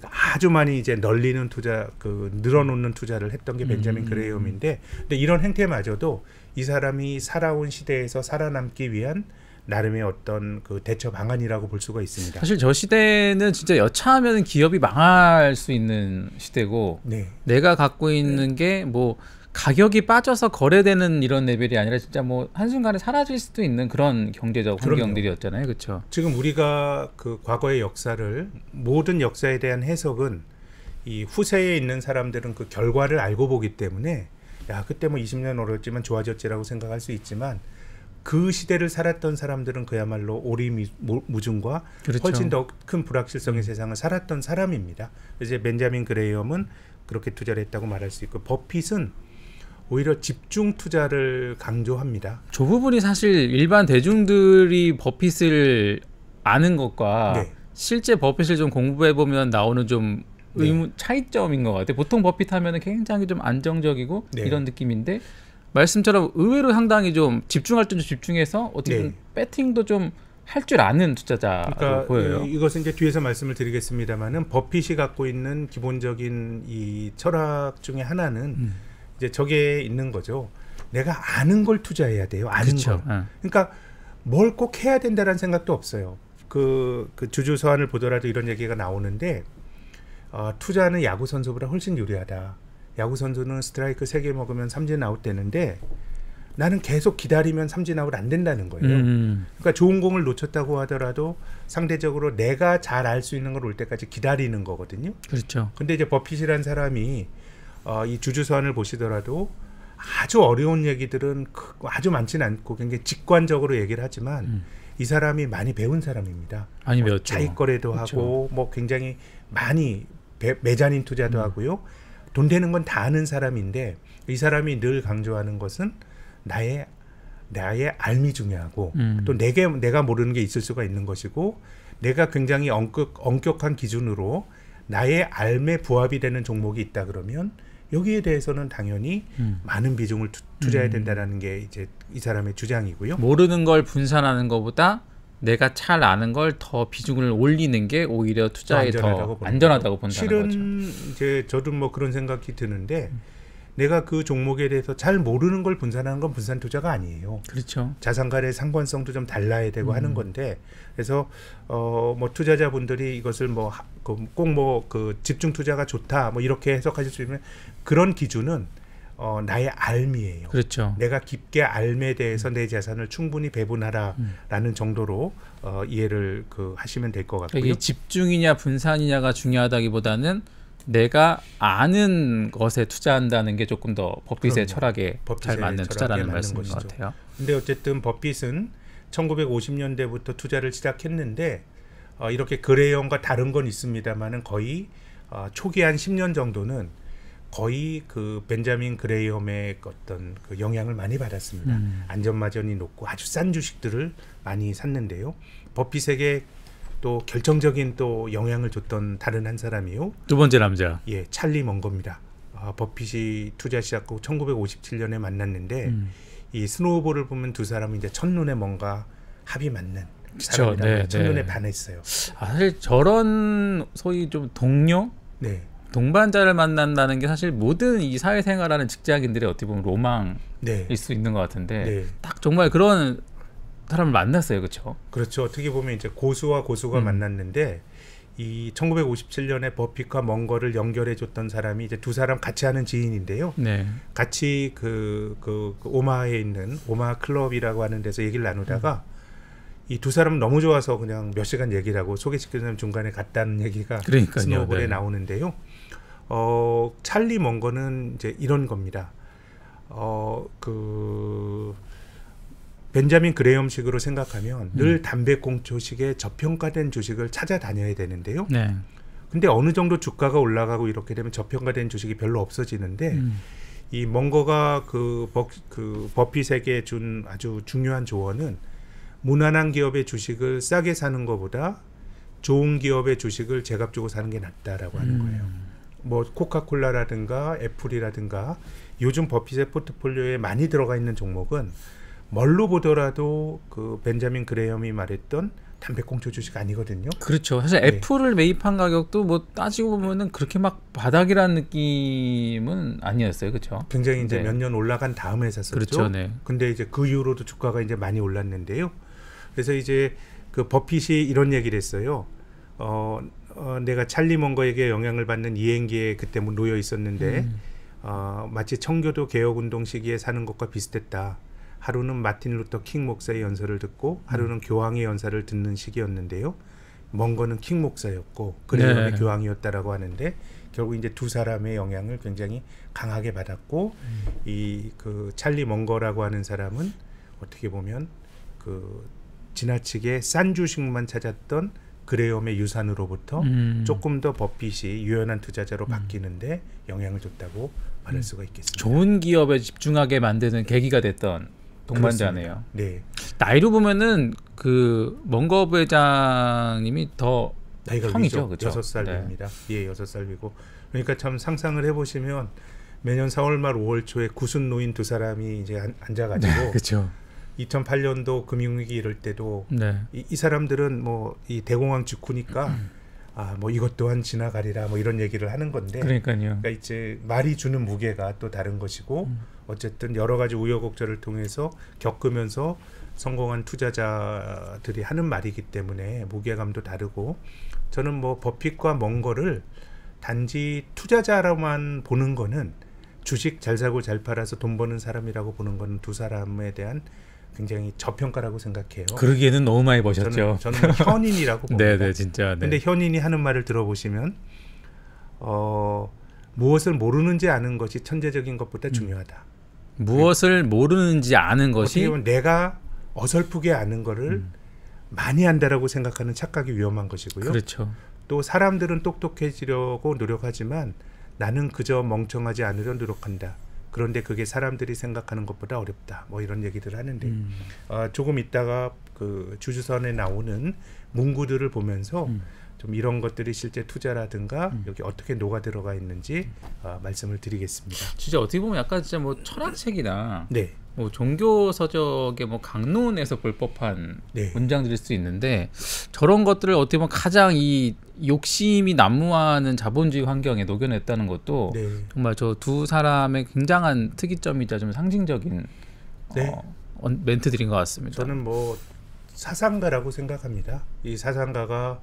아주 많이 이제 널리는 투자, 늘어놓는 투자를 했던 게 벤자민 그레이엄인데, 근데 이런 행태마저도 이 사람이 살아온 시대에서 살아남기 위한 나름의 어떤 그 대처 방안이라고 볼 수가 있습니다. 사실 저 시대는 진짜 여차하면 기업이 망할 수 있는 시대고, 내가 갖고 있는 게 뭐 가격이 빠져서 거래되는 이런 레벨이 아니라 진짜 뭐 한순간에 사라질 수도 있는 그런 경제적 환경들이었잖아요. 그렇죠. 지금 우리가 그 과거의 역사를, 모든 역사에 대한 해석은 이 후세에 있는 사람들은 그 결과를 알고 보기 때문에 야 그때 뭐 20년 어렸지만 좋아졌지라고 생각할 수 있지만 그 시대를 살았던 사람들은 그야말로 오리무중과 훨씬 더 큰 불확실성의 세상을 살았던 사람입니다. 이제 벤자민 그레이엄은 그렇게 투자를 했다고 말할 수 있고, 버핏은 오히려 집중 투자를 강조합니다. 저 부분이 사실 일반 대중들이 버핏을 아는 것과 네. 실제 버핏을 좀 공부해 보면 나오는 좀 의문 차이점인 것 같아요. 보통 버핏 하면은 굉장히 좀 안정적이고 이런 느낌인데 말씀처럼 의외로 상당히 좀 집중할 때 좀 집중해서 어떻게 배팅도 좀 할 줄 아는 투자자로 그러니까 보여요. 이것은 이제 뒤에서 말씀을 드리겠습니다만은 버핏이 갖고 있는 기본적인 이 철학 중에 하나는 이제 저게 있는 거죠. 내가 아는 걸 투자해야 돼요. 아는 걸. 그러니까 뭘 꼭 해야 된다라는 생각도 없어요. 그 주주 서한을 보더라도 이런 얘기가 나오는데 투자는 야구 선수보다 훨씬 유리하다. 야구 선수는 스트라이크 3개 먹으면 삼진 아웃 되는데 나는 계속 기다리면 삼진 아웃 안 된다는 거예요. 그러니까 좋은 공을 놓쳤다고 하더라도 상대적으로 내가 잘 알 수 있는 걸 올 때까지 기다리는 거거든요. 그렇죠. 근데 이제 버핏이라는 사람이 이 주주 서한을 보시더라도 아주 어려운 얘기들은 아주 많지는 않고 굉장히 직관적으로 얘기를 하지만 이 사람이 많이 배운 사람입니다. 많이 배웠죠. 차익 거래도 하고 뭐 굉장히 많이 매자닌 투자도 하고요. 돈 되는 건 다 아는 사람인데 이 사람이 늘 강조하는 것은 나의 알미 중요하고 또 내가 모르는 게 있을 수가 있는 것이고 내가 굉장히 엄격한 기준으로 나의 알매 부합이 되는 종목이 있다 그러면 여기에 대해서는 당연히 많은 비중을 투자해야 된다라는 게 이제 이 사람의 주장이고요. 모르는 걸 분산하는 것보다 내가 잘 아는 걸 더 비중을 올리는 게 오히려 투자에 더 안전하다고 본다는 실은 거죠. 실은 이제 저도 뭐 그런 생각이 드는데 내가 그 종목에 대해서 잘 모르는 걸 분산하는 건 분산 투자가 아니에요. 그렇죠. 자산간의 상관성도 좀 달라야 되고 하는 건데 그래서 뭐 투자자분들이 이것을 뭐 꼭 뭐 그 집중 투자가 좋다 뭐 이렇게 해석하실 수 있는 그런 기준은 나의 알미예요. 그렇죠. 내가 깊게 알미에 대해서 내 자산을 충분히 배분하라라는 정도로 이해를 하시면 될 것 같고요. 이게 집중이냐 분산이냐가 중요하다기보다는 내가 아는 것에 투자한다는 게 조금 더 버핏의 철학에 잘 맞는 투자라는 말씀인 것 같아요. 근데 어쨌든 버핏은 1950년대부터 투자를 시작했는데 이렇게 그레이엄과 다른 건 있습니다만은 거의 초기 한 10년 정도는 거의 그 벤자민 그레이엄의 어떤 그 영향을 많이 받았습니다. 안전마진이 높고 아주 싼 주식들을 많이 샀는데요. 버핏에게 또 결정적인 또 영향을 줬던 다른 한 사람이요. 두 번째 남자. 예, 찰리 먼거입니다. 버핏이 투자 시작하고 1957년에 만났는데 이 스노우볼을 보면 두 사람이 이제 첫눈에 뭔가 합이 맞는 사람이라고 첫눈에 반했어요. 사실 저런 소위 좀 동료? 동반자를 만난다는 게 사실 모든 이 사회생활하는 직장인들의 어떻게 보면 로망일 수 있는 것 같은데 딱 정말 그런 사람을 만났어요, 그렇죠? 그렇죠. 어떻게 보면 이제 고수와 고수가 만났는데 이 1957년에 버핏과 먼거를 연결해줬던 사람이 이제 두 사람 같이 하는 지인인데요. 같이 그 오마하에 있는 오마하 클럽이라고 하는 데서 얘기를 나누다가 이 두 사람 너무 좋아서 그냥 몇 시간 얘기를 하고 소개시키는 중간에 갔다는 얘기가 스노우볼에 나오는데요. 찰리 먼거는 이제 이런 겁니다. 벤자민 그레이엄식으로 생각하면 늘 담배꽁초식의 저평가된 주식을 찾아다녀야 되는데요. 근데 어느 정도 주가가 올라가고 이렇게 되면 저평가된 주식이 별로 없어지는데 이 먼거가 버핏에게 준 아주 중요한 조언은 무난한 기업의 주식을 싸게 사는 것보다 좋은 기업의 주식을 제값 주고 사는 게 낫다라고 하는 거예요. 뭐 코카콜라라든가 애플이라든가 요즘 버핏의 포트폴리오에 많이 들어가 있는 종목은 뭘로 보더라도 그 벤자민 그레이엄이 말했던 담배꽁초 주식 아니거든요. 그렇죠. 사실 애플을 매입한 가격도 뭐 따지고 보면은 그렇게 막 바닥이라는 느낌은 아니었어요, 그렇죠? 굉장히 이제 몇 년 올라간 다음에 샀었죠. 그렇죠, 근데 이제 그 이후로도 주가가 이제 많이 올랐는데요. 그래서 이제 그 버핏이 이런 얘기를 했어요. 내가 찰리 먼거에게 영향을 받는 이행기에 그때 놓여 있었는데 마치 청교도 개혁운동 시기에 사는 것과 비슷했다. 하루는 마틴 루터 킹 목사의 연설을 듣고 하루는 교황의 연설을 듣는 시기였는데요. 먼거는 킹 목사였고 그레이엄의 교황이었다라고 하는데 결국 이제 두 사람의 영향을 굉장히 강하게 받았고 이 그 찰리 먼거라고 하는 사람은 어떻게 보면 그 지나치게 싼 주식만 찾았던 그레엄의 유산으로부터 조금 더 버핏이 유연한 투자자로 바뀌는데 영향을 줬다고 말할 수가 있겠습니다. 좋은 기업에 집중하게 만드는 계기가 됐던 동반자네요. 네. 나이로 보면은 그 먼거 부회장님이 더 나이가 형이죠, 그렇죠? 6살입니다. 네. 예, 6살 위고. 그러니까 참 상상을 해보시면 매년 4월 말 5월 초에 구순 노인 두 사람이 이제 앉아가지고 그렇죠. 2008년도 금융위기 이럴 때도 네. 이 사람들은 뭐 이 대공황 직후니까 뭐 이것 또한 지나가리라 뭐 이런 얘기를 하는 건데. 그러니까요. 그러니까 이제 말이 주는 무게가 또 다른 것이고 어쨌든 여러 가지 우여곡절을 통해서 겪으면서 성공한 투자자들이 하는 말이기 때문에 무게감도 다르고 저는 뭐 버핏과 먼거를 단지 투자자로만 보는 거는 주식 잘 사고 잘 팔아서 돈 버는 사람이라고 보는 거는 두 사람에 대한 굉장히 저평가라고 생각해요. 그러기에는 너무 많이 버셨죠. 저는 현인이라고 봅니다. 네네 진짜. 근데 현인이 하는 말을 들어보시면 무엇을 모르는지 아는 것이 천재적인 것보다 중요하다. 무엇을 모르는지 아는 것이 어떻게 보면 내가 어설프게 아는 거를 많이 안다라고 생각하는 착각이 위험한 것이고요. 그렇죠. 또 사람들은 똑똑해지려고 노력하지만 나는 그저 멍청하지 않으려 노력한다. 그런데 그게 사람들이 생각하는 것보다 어렵다. 뭐 이런 얘기들 하는데 조금 있다가 그 주주선에 나오는 문구들을 보면서 좀 이런 것들이 실제 투자라든가 여기 어떻게 녹아 들어가 있는지 말씀을 드리겠습니다. 진짜 어떻게 보면 약간 진짜 뭐 철학책이나 네. 뭐 종교 서적의 뭐 강론에서 볼 법한 네. 문장들일 수 있는데 저런 것들을 어떻게 보면 가장 이 욕심이 난무하는 자본주의 환경에 녹여냈다는 것도 네. 정말 저 두 사람의 굉장한 특이점이자 좀 상징적인 네. 멘트들인 것 같습니다. 저는 뭐 사상가라고 생각합니다. 이 사상가가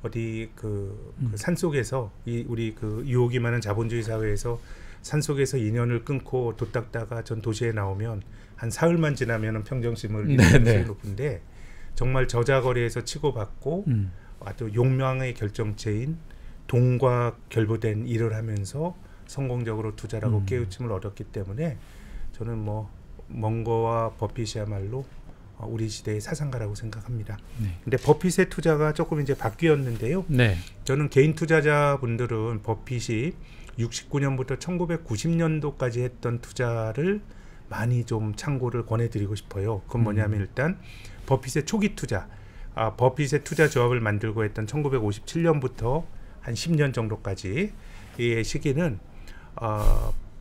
어디 그 산속에서 우리 그 유혹이 많은 자본주의 사회에서 산속에서 인연을 끊고 도닦다가 전 도시에 나오면 한 사흘만 지나면은 평정심을 잃을 가능성이 높은데 정말 저자거리에서 치고받고 또 욕망의 결정체인 돈과 결부된 일을 하면서 성공적으로 투자라고 깨우침을 얻었기 때문에 저는 뭐 먼거와 버핏이야말로 우리 시대의 사상가라고 생각합니다. 네. 근데 버핏의 투자가 조금 이제 바뀌었는데요. 네. 저는 개인 투자자분들은 버핏이 69년부터 1990년도까지 했던 투자를 많이 좀 참고를 권해드리고 싶어요. 그건 뭐냐면 일단 버핏의 초기 투자, 버핏의 투자 조합을 만들고 했던 1957년부터 한 10년 정도까지의 시기는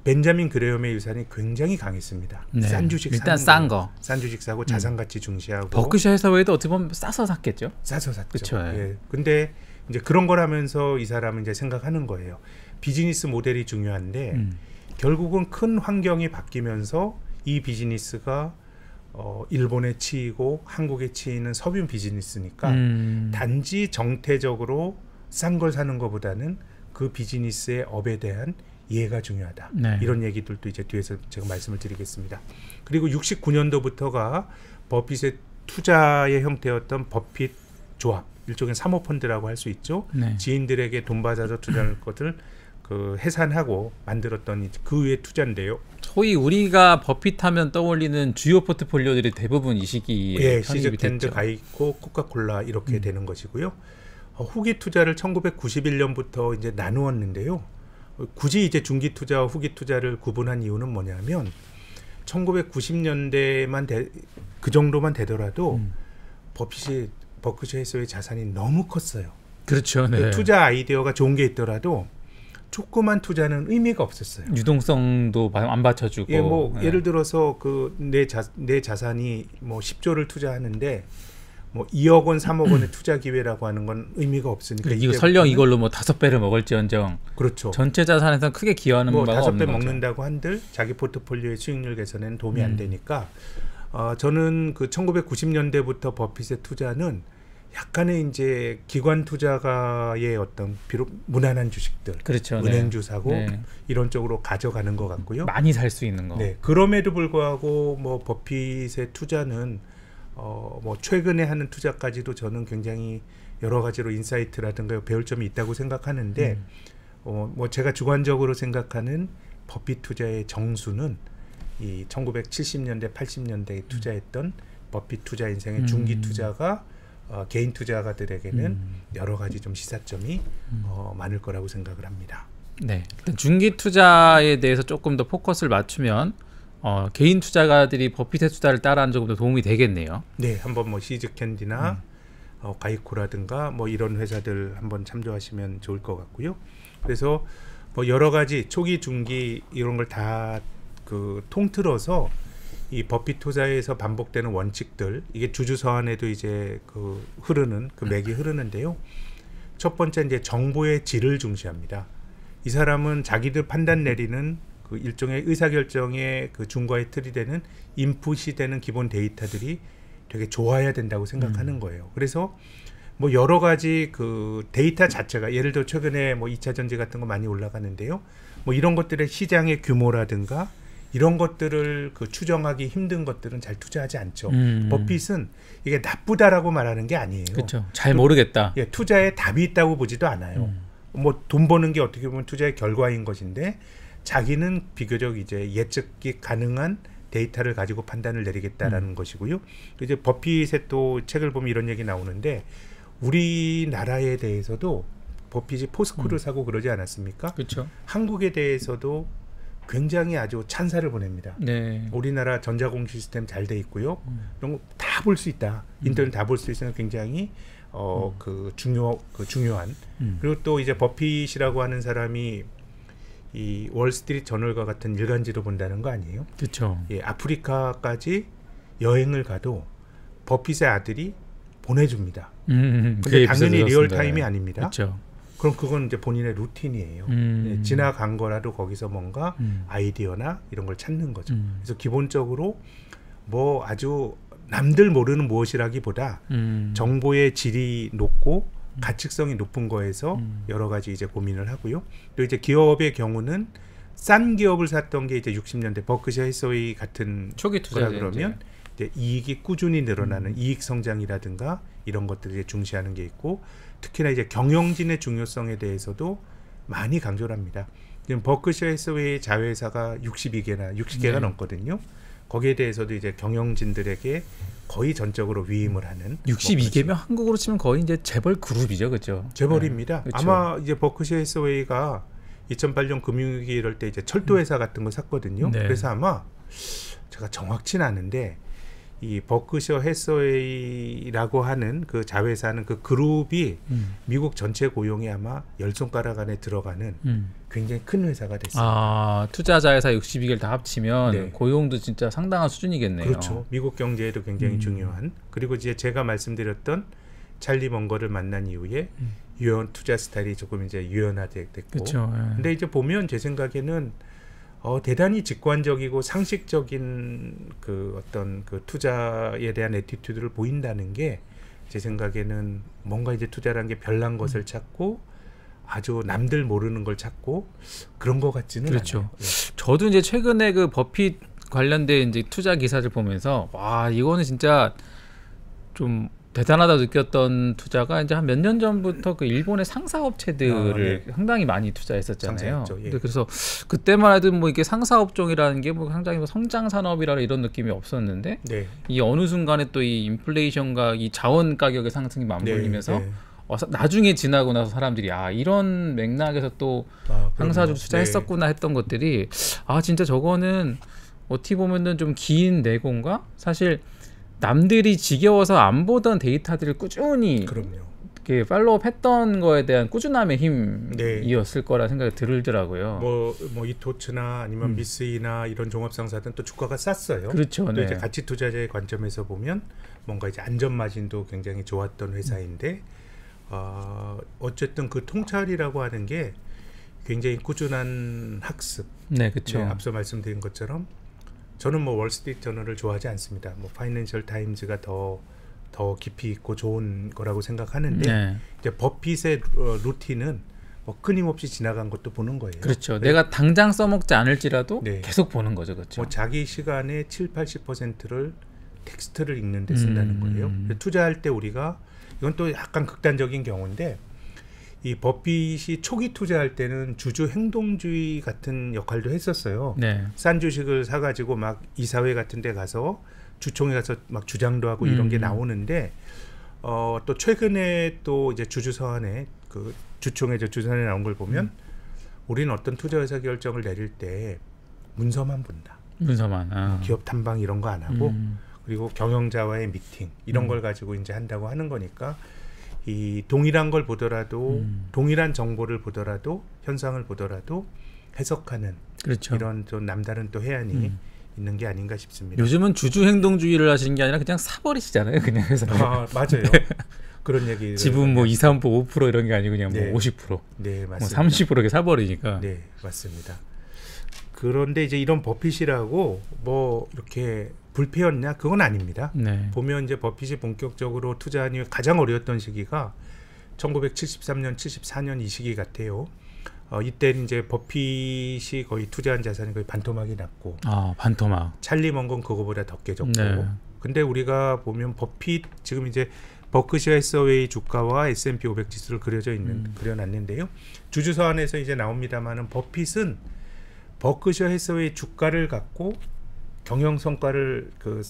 벤자민 그레엄의 유산이 굉장히 강했습니다. 네. 싼 주식 일단 싼 거, 싼 주식 사고 자산 가치 중시하고. 버크셔 해서웨이도 어떻게 보면 싸서 샀겠죠. 싸서 샀죠. 그쵸, 예. 근데 이제 그런 걸 하면서 이 사람은 이제 생각하는 거예요. 비즈니스 모델이 중요한데 결국은 큰 환경이 바뀌면서 이 비즈니스가 일본에 치이고 한국에 치이는 서민 비즈니스니까 단지 정태적으로 싼 걸 사는 것보다는 그 비즈니스의 업에 대한 이해가 중요하다. 네. 이런 얘기들도 이제 뒤에서 제가 말씀을 드리겠습니다. 그리고 69년도부터가 버핏의 투자의 형태였던 버핏 조합, 일종의 사모펀드라고 할 수 있죠. 네. 지인들에게 돈 받아서 투자할 것을 그 해산하고 만들었던 그 외의 투자인데요. 소위 우리가 버핏 하면 떠올리는 주요 포트폴리오들이 대부분 이 시기에 시즈캔드, 가이코, 코카콜라 이렇게 되는 것이고요. 후기 투자를 1991년부터 이제 나누었는데요. 굳이 이제 중기 투자와 후기 투자를 구분한 이유는 뭐냐면 1990년대만 그 정도만 되더라도 버핏이 버크셔 해서웨이 자산이 너무 컸어요. 그렇죠. 네. 투자 아이디어가 좋은 게 있더라도 조그만 투자는 의미가 없었어요. 유동성도 안 받쳐주고. 예, 뭐 예를 들어서 그 내 자산이 뭐 10조를 투자하는데 뭐 2억 원, 3억 원의 투자 기회라고 하는 건 의미가 없으니까. 이거 설령 이걸로 뭐 5배를 먹을지언정. 그렇죠. 전체 자산에서 크게 기여하는 뭐 바가 없는 5배 거죠. 먹는다고 한들 자기 포트폴리오의 수익률 개선에는 도움이 안 되니까 저는 그 1990년대부터 버핏의 투자는 약간의 이제 기관 투자가의 어떤 비록 무난한 주식들, 그렇죠. 은행주 사고 이런 쪽으로 가져가는 것 같고요. 많이 살 수 있는 거. 네, 그럼에도 불구하고 뭐 버핏의 투자는 뭐 최근에 하는 투자까지도 저는 굉장히 여러 가지로 인사이트라든가 배울 점이 있다고 생각하는데 뭐 제가 주관적으로 생각하는 버핏 투자의 정수는 이 1970년대, 80년대에 투자했던 버핏 투자 인생의 중기 투자가 개인 투자가들에게는 여러 가지 좀 시사점이 많을 거라고 생각을 합니다. 네, 일단 중기 투자에 대해서 조금 더 포커스를 맞추면 개인 투자가들이 버핏의 투자를 따라하는 조금 더 도움이 되겠네요. 네, 한번 뭐 시즈캔디나 가이코라든가 뭐 이런 회사들 한번 참조하시면 좋을 것 같고요. 그래서 뭐 여러 가지 초기, 중기 이런 걸 다 그 통틀어서 이 버핏 투자에서 반복되는 원칙들, 이게 주주서한에도 이제 그 흐르는 그 맥이 흐르는데요. 첫 번째 이제 정보의 질을 중시합니다. 이 사람은 자기들 판단 내리는 그 일종의 의사결정의 그 중과의 틀이 되는 인풋이 되는 기본 데이터들이 되게 좋아야 된다고 생각하는 거예요. 그래서 뭐 여러 가지 그 데이터 자체가, 예를 들어 최근에 뭐 2차 전지 같은 거 많이 올라가는데요. 뭐 이런 것들의 시장의 규모라든가 이런 것들을 그 추정하기 힘든 것들은 잘 투자하지 않죠. 버핏은 이게 나쁘다라고 말하는 게 아니에요. 그렇죠. 잘 모르겠다. 예, 투자에 답이 있다고 보지도 않아요. 뭐 돈 버는 게 어떻게 보면 투자의 결과인 것인데 자기는 비교적 이제 예측이 가능한 데이터를 가지고 판단을 내리겠다라는 것이고요. 이제 버핏의 또 책을 보면 이런 얘기 나오는데, 우리나라에 대해서도 버핏이 포스코를 사고 그러지 않았습니까? 그렇죠. 한국에 대해서도 굉장히 아주 찬사를 보냅니다. 네. 우리나라 전자공 시스템 잘 돼 있고요. 이런 거 다 볼 수 있다. 인터넷 다 볼 수 있으면 굉장히 중요한. 그리고 또 이제 버핏이라고 하는 사람이 이 월스트리트 저널과 같은 일간지로 본다는 거 아니에요? 그렇죠. 예, 아프리카까지 여행을 가도 버핏의 아들이 보내줍니다. 근데 당연히 리얼타임이 아닙니다. 그렇죠. 그럼 그건 이제 본인의 루틴이에요. 예, 지나간 거라도 거기서 뭔가 아이디어나 이런 걸 찾는 거죠. 그래서 기본적으로 뭐 아주 남들 모르는 무엇이라기보다 정보의 질이 높고 가측성이 높은 거에서 여러 가지 이제 고민을 하고요. 또 이제 기업의 경우는 싼 기업을 샀던 게 이제 60년대 버크셔 해서웨이 같은 초기 투자 그러면 이제 이익이 꾸준히 늘어나는 이익 성장이라든가 이런 것들을 중시하는 게 있고, 특히나 이제 경영진의 중요성에 대해서도 많이 강조를 합니다. 지금 버크셔 해서웨이 자회사가 60개가 넘거든요. 거기에 대해서도 이제 경영진들에게 거의 전적으로 위임을 하는. 62개면 한국으로 치면 거의 이제 재벌 그룹이죠, 그렇죠? 재벌입니다. 네, 아마 이제 버크셔 해서웨이가 2008년 금융위기 이럴 때 이제 철도 회사 같은 거 샀거든요. 네. 그래서 아마 제가 정확치는 않은데 이 버크셔 해서웨이라고 하는 그 자회사는 그 그룹이 미국 전체 고용에 아마 10손가락 안에 들어가는 굉장히 큰 회사가 됐습니다. 아, 투자자회사 62개를 다 합치면 네. 고용도 진짜 상당한 수준이겠네요. 그렇죠. 미국 경제에도 굉장히 중요한. 그리고 이제 제가 말씀드렸던 찰리 먼거를 만난 이후에 유연 투자 스타일이 조금 이제 유연화됐고. 그렇죠. 예. 근데 이제 보면 제 생각에는 대단히 직관적이고 상식적인 그 어떤 그 투자에 대한 애티튜드를 보인다는 게 제 생각에는 뭔가 이제 투자라는 게 별난 것을 찾고 아주 남들 모르는 걸 찾고 그런 것 같지는 그렇죠. 않아요. 네. 저도 이제 최근에 그 버핏 관련된 이제 투자 기사를 보면서 와, 이거는 진짜 좀 대단하다 느꼈던 투자가 이제 한 몇 년 전부터 그 일본의 상사업체들을 네. 상당히 많이 투자했었잖아요. 예. 근데 그래서 그때만 해도 뭐 이게 상사업종이라는 게 뭐 상당히 뭐 성장 산업이라 이런 느낌이 없었는데 네. 이 어느 순간에 또 이 인플레이션과 이 자원 가격의 상승이 맞물리면서 네. 나중에 지나고 나서 사람들이 이런 맥락에서 또 상사주 투자했었구나 했던 것들이 진짜 저거는 어떻게 보면은 좀 긴 내공과 사실 남들이 지겨워서 안 보던 데이터들을 꾸준히 그럼요. 이렇게 팔로우했던 거에 대한 꾸준함의 힘이었을 거라 생각이 들더라고요. 뭐 이토츠나 아니면 미쓰이나 이런 종합상사들은 또 주가가 쌌어요. 그렇죠. 또 네. 이제 가치 투자자의 관점에서 보면 뭔가 이제 안전 마진도 굉장히 좋았던 회사인데 어쨌든 그 통찰이라고 하는 게 굉장히 꾸준한 학습. 네, 그렇죠. 네, 앞서 말씀드린 것처럼 저는 뭐 월스트리트 저널을 좋아하지 않습니다. 뭐 파이낸셜 타임즈가 더 깊이 있고 좋은 거라고 생각하는데 네. 이제 버핏의 루틴은 뭐 끊임없이 지나간 것도 보는 거예요. 그렇죠. 내가 당장 써먹지 않을지라도 네. 계속 보는 거죠, 그렇죠. 뭐 자기 시간의 70-80%를 텍스트를 읽는 데 쓴다는 거예요. 투자할 때 우리가 이건 또 약간 극단적인 경우인데 이 버핏이 초기 투자할 때는 주주 행동주의 같은 역할도 했었어요. 네. 싼 주식을 사가지고 막 이사회 같은 데 가서 주총에 가서 막 주장도 하고 이런 게 나오는데 또 최근에 또 이제 주주 서한에 그 주총의 주주 서한에 나온 걸 보면 우리는 어떤 투자 의사 결정을 내릴 때 문서만 본다. 문서만. 기업 탐방 이런 거 안 하고 그리고 경영자와의 미팅 이런 걸 가지고 이제 한다고 하는 거니까 이 동일한 걸 보더라도 동일한 정보를 보더라도 현상을 보더라도 해석하는 그렇죠. 이런 좀 남다른 또 해안이 있는 게 아닌가 싶습니다. 요즘은 주주 행동주의를 하시는 게 아니라 그냥 사버리시잖아요. 그냥 해서. 맞아요. 그런 얘기. 지분 뭐 2, 3%, 5% 이런 게 아니고 그냥 네. 뭐 50%, 네, 맞습니다. 뭐 30% 이렇게 사버리니까. 네, 맞습니다. 그런데 이제 이런 버핏이라고 뭐 이렇게 불패였냐? 그건 아닙니다. 네. 보면 이제 버핏이 본격적으로 투자한 이후 가장 어려웠던 시기가 1973년, 74년 이 시기 같아요. 이때는 이제 버핏이 거의 투자한 자산이 거의 반토막이 났고, 반토막. 찰리 먼건 그거보다 더 깨졌고. 네. 근데 우리가 보면 버핏 지금 이제 버크셔 해서웨이 주가와 S&P 500 지수를 그려놨는데요. 주주 서한에서 이제 나옵니다만은 버핏은 버크셔 해서웨이 주가를 갖고 경영 성과를 그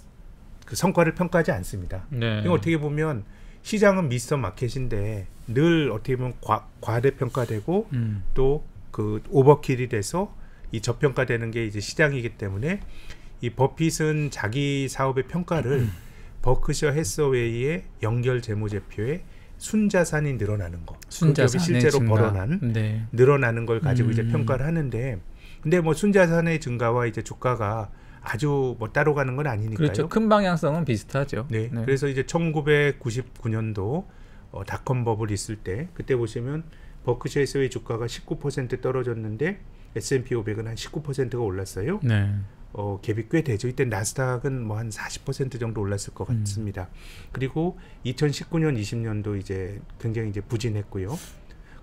성과를 평가하지 않습니다. 네. 이거 어떻게 보면 시장은 미스터 마켓인데 늘 어떻게 보면 과대평가되고 또 그 오버킬이 돼서 이 저평가되는 게 이제 시장이기 때문에 이 버핏은 자기 사업의 평가를 버크셔 해서웨이의 연결 재무제표에 순자산이 늘어나는 거, 그 기업이 실제로 벌어난 늘어나는 걸 가지고 이제 평가를 하는데, 근데 뭐 순자산의 증가와 이제 주가가 아주 뭐 따로 가는 건 아니니까요. 그렇죠. 큰 방향성은 비슷하죠. 네. 그래서 이제 1999년도 닷컴 버블 있을 때 그때 보시면 버크셔 해서웨이 주가가 19% 떨어졌는데 S&P 500은 한 19%가 올랐어요. 네. 갭이 꽤 되죠. 이때 나스닥은 뭐 한 40% 정도 올랐을 것 같습니다. 그리고 2019년, 20년도 이제 굉장히 이제 부진했고요.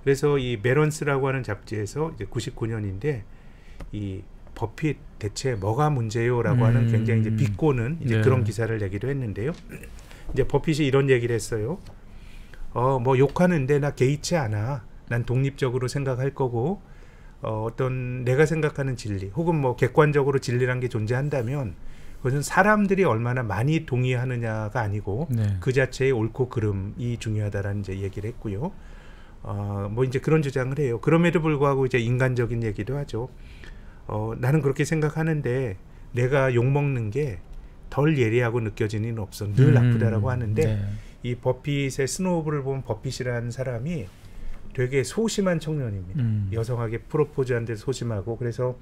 그래서 이 메런스라고 하는 잡지에서 이제 99년인데 이 버핏 대체 뭐가 문제요라고 하는 굉장히 이제 비꼬는 이제 그런 기사를 내기도 했는데요. 이제 버핏이 이런 얘기를 했어요. 뭐 욕하는데 나 개의치 않아. 난 독립적으로 생각할 거고 어떤 내가 생각하는 진리 혹은 뭐 객관적으로 진리란 게 존재한다면 그것은 사람들이 얼마나 많이 동의하느냐가 아니고 그 자체의 옳고 그름이 중요하다라는 이제 얘기를 했고요. 뭐 이제 그런 주장을 해요. 그럼에도 불구하고 이제 인간적인 얘기도 하죠. 나는 그렇게 생각하는데 내가 욕먹는 게 덜 예리하고 느껴지는 일은 없어. 늘 아프다라고 하는데 이 버핏의 스노우볼을 보면 버핏이라는 사람이 되게 소심한 청년입니다. 여성에게 프로포즈한 데 소심하고 그래서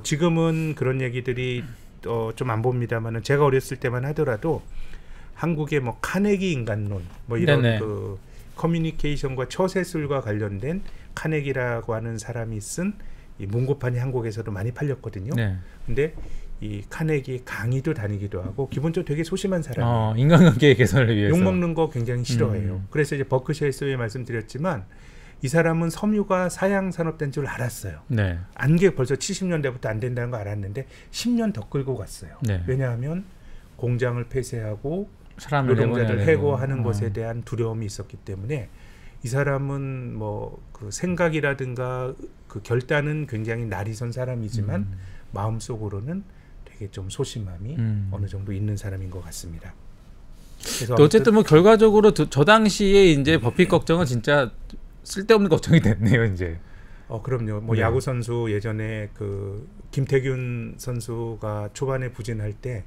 지금은 그런 얘기들이 좀 안 봅니다만은 제가 어렸을 때만 하더라도 한국의 뭐 카네기 인간론 뭐 이런 그 커뮤니케이션과 처세술과 관련된 카네기라고 하는 사람이 쓴 이 문고판이 한국에서도 많이 팔렸거든요. 근데 이 카네기 강의도 다니기도 하고 기본적으로 되게 소심한 사람이에요. 인간관계 개선을 위해서 욕먹는 거 굉장히 싫어해요. 그래서 이제 버크셔 해서웨이 말씀드렸지만 이 사람은 섬유가 사양산업된 줄 알았어요. 안 게 벌써 70년대부터 안 된다는 거 알았는데 10년 더 끌고 갔어요. 왜냐하면 공장을 폐쇄하고 노동자들 해고하는 것에 대한 두려움이 있었기 때문에 이 사람은 뭐 그 생각이라든가 그 결단은 굉장히 날이 선 사람이지만 마음속으로는 되게 좀 소심함이 어느 정도 있는 사람인 것 같습니다. 그래서 또 어쨌든 뭐 결과적으로 저 당시에 이제 버핏 걱정은 진짜 쓸데없는 걱정이 됐네요, 이제. 그럼요. 뭐 야구 선수 예전에 그 김태균 선수가 초반에 부진할 때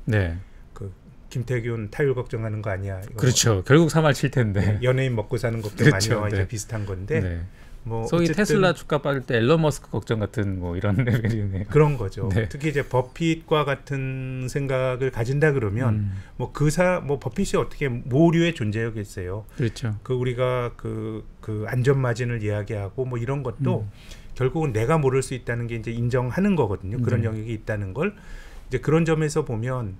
그 김태균 타율 걱정하는 거 아니야? 이거 그렇죠. 결국 3할 칠 텐데. 연예인 먹고 사는 걱정 아니야? 이제 비슷한 건데. 뭐 소위 테슬라 주가 빠질 때 앨런 머스크 걱정 같은 뭐 이런 레벨이네요. 그런 거죠. 특히 이제 버핏과 같은 생각을 가진다 그러면 뭐 뭐 버핏이 어떻게 모류의 존재였겠어요. 그렇죠. 그 우리가 그 안전 마진을 이야기하고 뭐 이런 것도 결국은 내가 모를 수 있다는 게 이제 인정하는 거거든요. 그런 영역이 있다는 걸 이제 그런 점에서 보면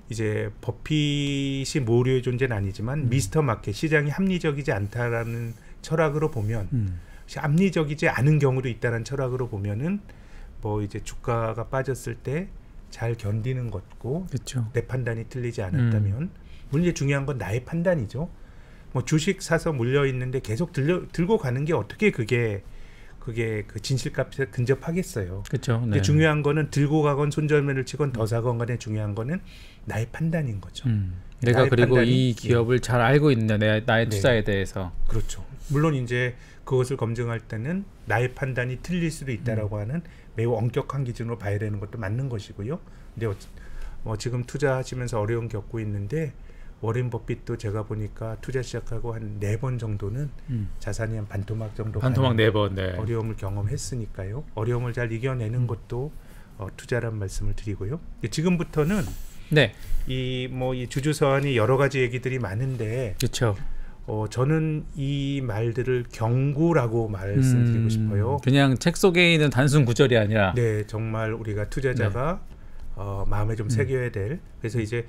이제 버핏이 모류의 존재는 아니지만 미스터 마켓 시장이 합리적이지 않다라는 철학으로 보면. 합리적이지 않은 경우도 있다는 철학으로 보면은 뭐 이제 주가가 빠졌을 때 잘 견디는 것고 내 판단이 틀리지 않았다면 물론 이제 중요한 건 나의 판단이죠. 뭐 주식 사서 물려 있는데 계속 들고 가는 게 어떻게 그게 그 진실값에 근접하겠어요. 그렇죠. 근데 중요한 거는 들고 가건 손절매를 치건 더 사건 간에 중요한 거는 나의 판단인 거죠. 내가 그리고 이 기업을 잘 알고 있냐 나의 투자에 대해서. 그렇죠. 물론 이제 그것을 검증할 때는 나의 판단이 틀릴 수도 있다라고 하는 매우 엄격한 기준으로 봐야 되는 것도 맞는 것이고요. 근데 지금 투자하시면서 어려움 겪고 있는데 워렌 버핏도 제가 보니까 투자 시작하고 한 4번 정도는 자산이 한 반토막 정도 반토막 4번 어려움을 경험했으니까요. 어려움을 잘 이겨내는 것도 투자란 말씀을 드리고요. 지금부터는 이 주주서한이 여러 가지 얘기들이 많은데 그렇죠. 저는 이 말들을 경고라고 말씀드리고 싶어요. 그냥 책 속에 있는 단순 구절이 아니라 정말 우리가 투자자가 마음에 좀 새겨야 될. 그래서 이제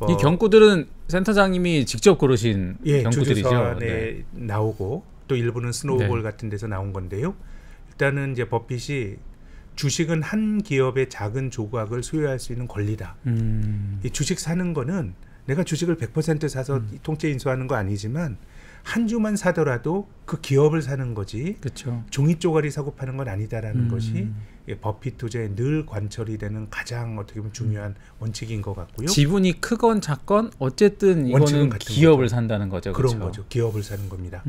이 경고들은 센터장님이 직접 고르신 경고들이죠. 주주서한에 나오고 또 일부는 스노우볼 같은 데서 나온 건데요. 일단은 이제 버핏이 주식은 한 기업의 작은 조각을 소유할 수 있는 권리다. 이 주식 사는 거는 내가 주식을 100% 사서 통째 인수하는 거 아니지만 한 주만 사더라도 그 기업을 사는 거지. 그쵸. 종이 쪼가리 사고 파는 건 아니다라는 것이 버핏 투자에 늘 관철이 되는 가장 어떻게 보면 중요한 원칙인 것 같고요. 지분이 크건 작건 어쨌든 이거는 기업을 거죠. 산다는 거죠. 그런 거죠. 기업을 사는 겁니다.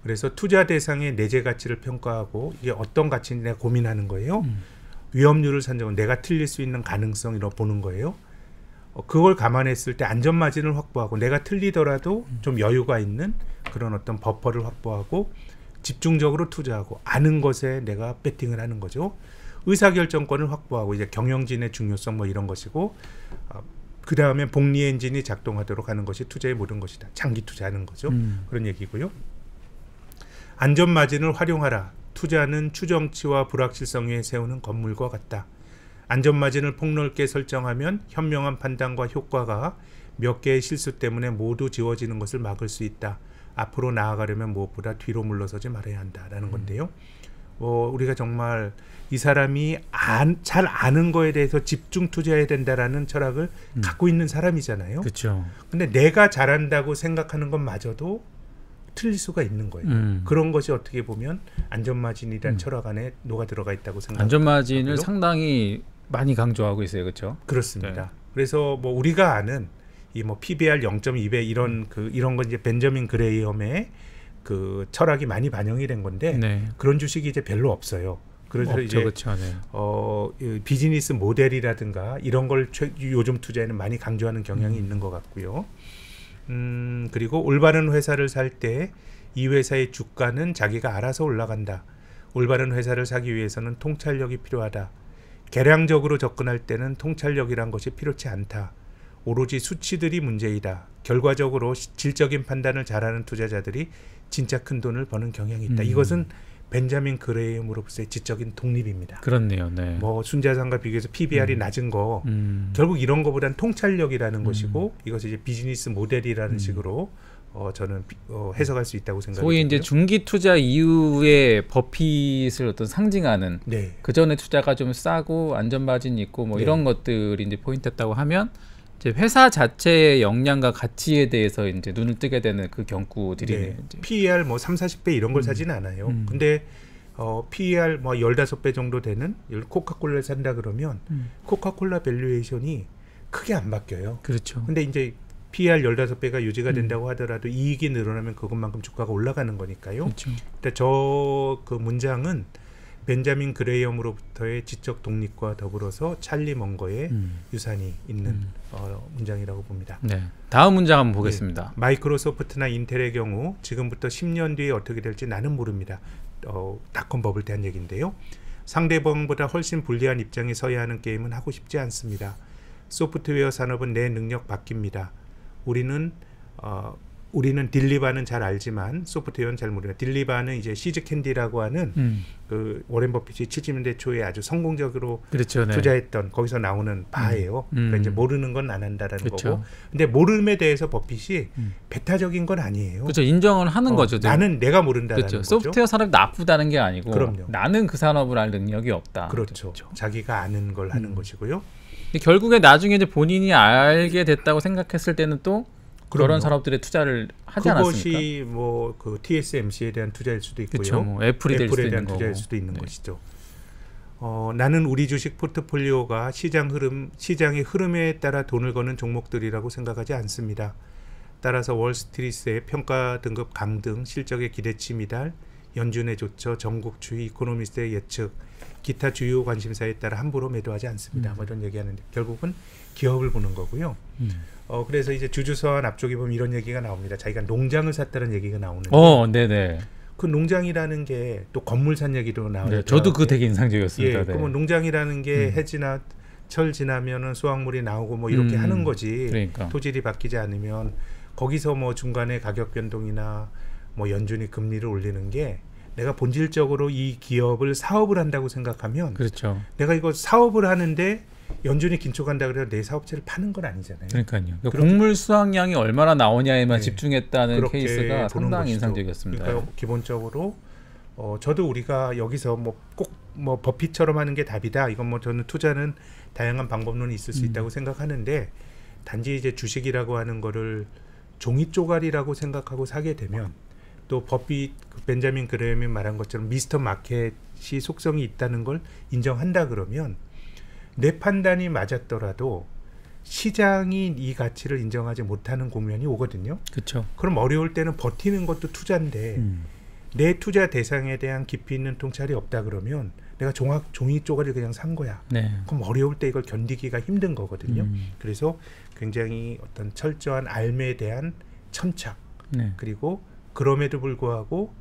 그래서 투자 대상의 내재 가치를 평가하고 이게 어떤 가치인지 내가 고민하는 거예요. 위험률을 산정은 내가 틀릴 수 있는 가능성이라고 보는 거예요. 그걸 감안했을 때 안전 마진을 확보하고 내가 틀리더라도 좀 여유가 있는 그런 어떤 버퍼를 확보하고 집중적으로 투자하고 아는 것에 내가 배팅을 하는 거죠. 의사결정권을 확보하고 이제 경영진의 중요성 이런 것이고 그 다음에 복리 엔진이 작동하도록 하는 것이 투자의 모든 것이다. 장기 투자하는 거죠. 그런 얘기고요. 안전 마진을 활용하라. 투자는 추정치와 불확실성 위에 세우는 건물과 같다. 안전 마진을 폭넓게 설정하면 현명한 판단과 효과가 몇 개의 실수 때문에 모두 지워지는 것을 막을 수 있다. 앞으로 나아가려면 무엇보다 뒤로 물러서지 말아야 한다라는 건데요. 우리가 정말 이 사람이 잘 아는 거에 대해서 집중 투자해야 된다라는 철학을 갖고 있는 사람이잖아요. 그렇죠. 근데 내가 잘한다고 생각하는 것마저도 틀릴 수가 있는 거예요. 그런 것이 어떻게 보면 안전마진이란 철학 안에 녹아 들어가 있다고 생각합니다. 안전마진을 상당히 많이 강조하고 있어요. 그렇죠? 그렇습니다. 네. 그래서 우리가 아는 이 PBR 0.2배 이런 건 이제 벤저민 그레이엄의 그 철학이 많이 반영이 된 건데 그런 주식이 이제 별로 없어요. 그래서 없죠, 이제 그렇죠. 비즈니스 모델이라든가 이런 걸 요즘 투자에는 많이 강조하는 경향이 있는 것 같고요. 그리고 올바른 회사를 살 때 이 회사의 주가는 자기가 알아서 올라간다. 올바른 회사를 사기 위해서는 통찰력이 필요하다. 계량적으로 접근할 때는 통찰력이란 것이 필요치 않다. 오로지 수치들이 문제이다. 결과적으로 질적인 판단을 잘하는 투자자들이 진짜 큰 돈을 버는 경향이 있다. 이것은 벤자민 그레이엄으로서의 지적인 독립입니다. 그렇네요. 네. 순자산과 비교해서 PBR이 낮은 거 결국 이런 거보단 통찰력이라는 것이고 이것이 이제 비즈니스 모델이라는 식으로 저는 해석할 수 있다고 생각합니다. 소위 이제 중기 투자 이후에 버핏을 어떤 상징하는 그 전에 투자가 좀 싸고 안전 마진이 있고 이런 것들이 이제 포인트였다고 하면 이제 회사 자체의 역량과 가치에 대해서 이제 눈을 뜨게 되는 그 경구들이네요. PER 30-40배 이런 걸 사지는 않아요. 근데 PER 15배 정도 되는 코카콜라를 산다 그러면 코카콜라 밸류에이션이 크게 안 바뀌어요. 그렇죠. 근데 이제 PER 15배가 유지가 된다고 하더라도 이익이 늘어나면 그것만큼 주가가 올라가는 거니까요. 그렇죠. 근데 저 그 문장은 벤자민 그레이엄으로부터의 지적 독립과 더불어서 찰리 먼거의 유산이 있는 문장이라고 봅니다. 네. 다음 문장 한번 보겠습니다. 마이크로소프트나 인텔의 경우 지금부터 10년 뒤에 어떻게 될지 나는 모릅니다. 닷컴 버블 대한 얘기인데요. 상대방보다 훨씬 불리한 입장에 서야 하는 게임은 하고 싶지 않습니다. 소프트웨어 산업은 내 능력 바뀝니다. 우리는 딜리바는 잘 알지만 소프트웨어는 잘 모릅니다. 딜리바는 이제 시즈 캔디라고 하는 그 워렌 버핏이 70년대 초에 아주 성공적으로 투자했던 거기서 나오는 바예요. 그러니까 이제 모르는 건 안 한다라는 거고. 근데 모름에 대해서 버핏이 배타적인 건 아니에요. 그렇죠. 인정을 하는 거죠. 나는 내가 모른다라는 거죠. 소프트웨어 산업이 나쁘다는 게 아니고 그럼요. 나는 그 산업을 알 능력이 없다. 그렇죠. 자기가 아는 걸 하는 것이고요. 결국에 나중에 이제 본인이 알게 됐다고 생각했을 때는 또 그런 산업들에 투자를 하지 않았습니까? 그것이 그 TSMC에 대한 투자일 수도 있고요. 그렇죠. 애플에 대한 투자일 수도 있는 것이죠. 나는 우리 주식 포트폴리오가 시장의 흐름에 따라 돈을 거는 종목들이라고 생각하지 않습니다. 따라서 월스트리트의 평가 등급 강등, 실적의 기대치 미달, 연준의 조처, 전국 주의, 이코노미스트의 예측, 기타 주요 관심사에 따라 함부로 매도하지 않습니다. 뭐 이런 얘기하는데 결국은 기업을 보는 거고요. 그래서 이제 주주서한 앞쪽에 보면 이런 얘기가 나옵니다. 자기가 농장을 샀다는 얘기가 나오는데 네네. 그 농장이라는 게 또 건물 산 얘기도 나오죠. 네, 저도 그거 되게 인상적이었습니다. 예, 그러면 농장이라는 게 해지나 철 지나면은 수확물이 나오고 뭐 이렇게 하는 거지. 그러니까. 토질이 바뀌지 않으면 거기서 뭐 중간에 가격 변동이나 뭐 연준이 금리를 올리는 게 내가 본질적으로 이 기업을 사업을 한다고 생각하면 그렇죠. 내가 이거 사업을 하는데 연준이 긴축한다 그래서 내 사업체를 파는 건 아니잖아요. 그러니까요. 그러니까 곡물 수확량이 얼마나 나오냐에만 네, 집중했다는 케이스가 상당히 인상적이었습니다. 그러니까 기본적으로 저도 우리가 여기서 뭐 꼭 뭐 버핏처럼 하는 게 답이다. 이건 뭐 저는 투자는 다양한 방법론이 있을 수 있다고 생각하는데 단지 이제 주식이라고 하는 거를 종이 쪼가리라고 생각하고 사게 되면 또 버핏 벤자민 그레엄이 말한 것처럼 미스터 마켓이 속성이 있다는 걸 인정한다 그러면 내 판단이 맞았더라도 시장이 이 가치를 인정하지 못하는 국면이 오거든요. 그렇죠. 그럼 어려울 때는 버티는 것도 투자인데 내 투자 대상에 대한 깊이 있는 통찰이 없다 그러면 내가 종이 쪼가리 그냥 산 거야. 네. 그럼 어려울 때 이걸 견디기가 힘든 거거든요. 그래서 굉장히 어떤 철저한 알매에 대한 천착 네. 그리고 그럼에도 불구하고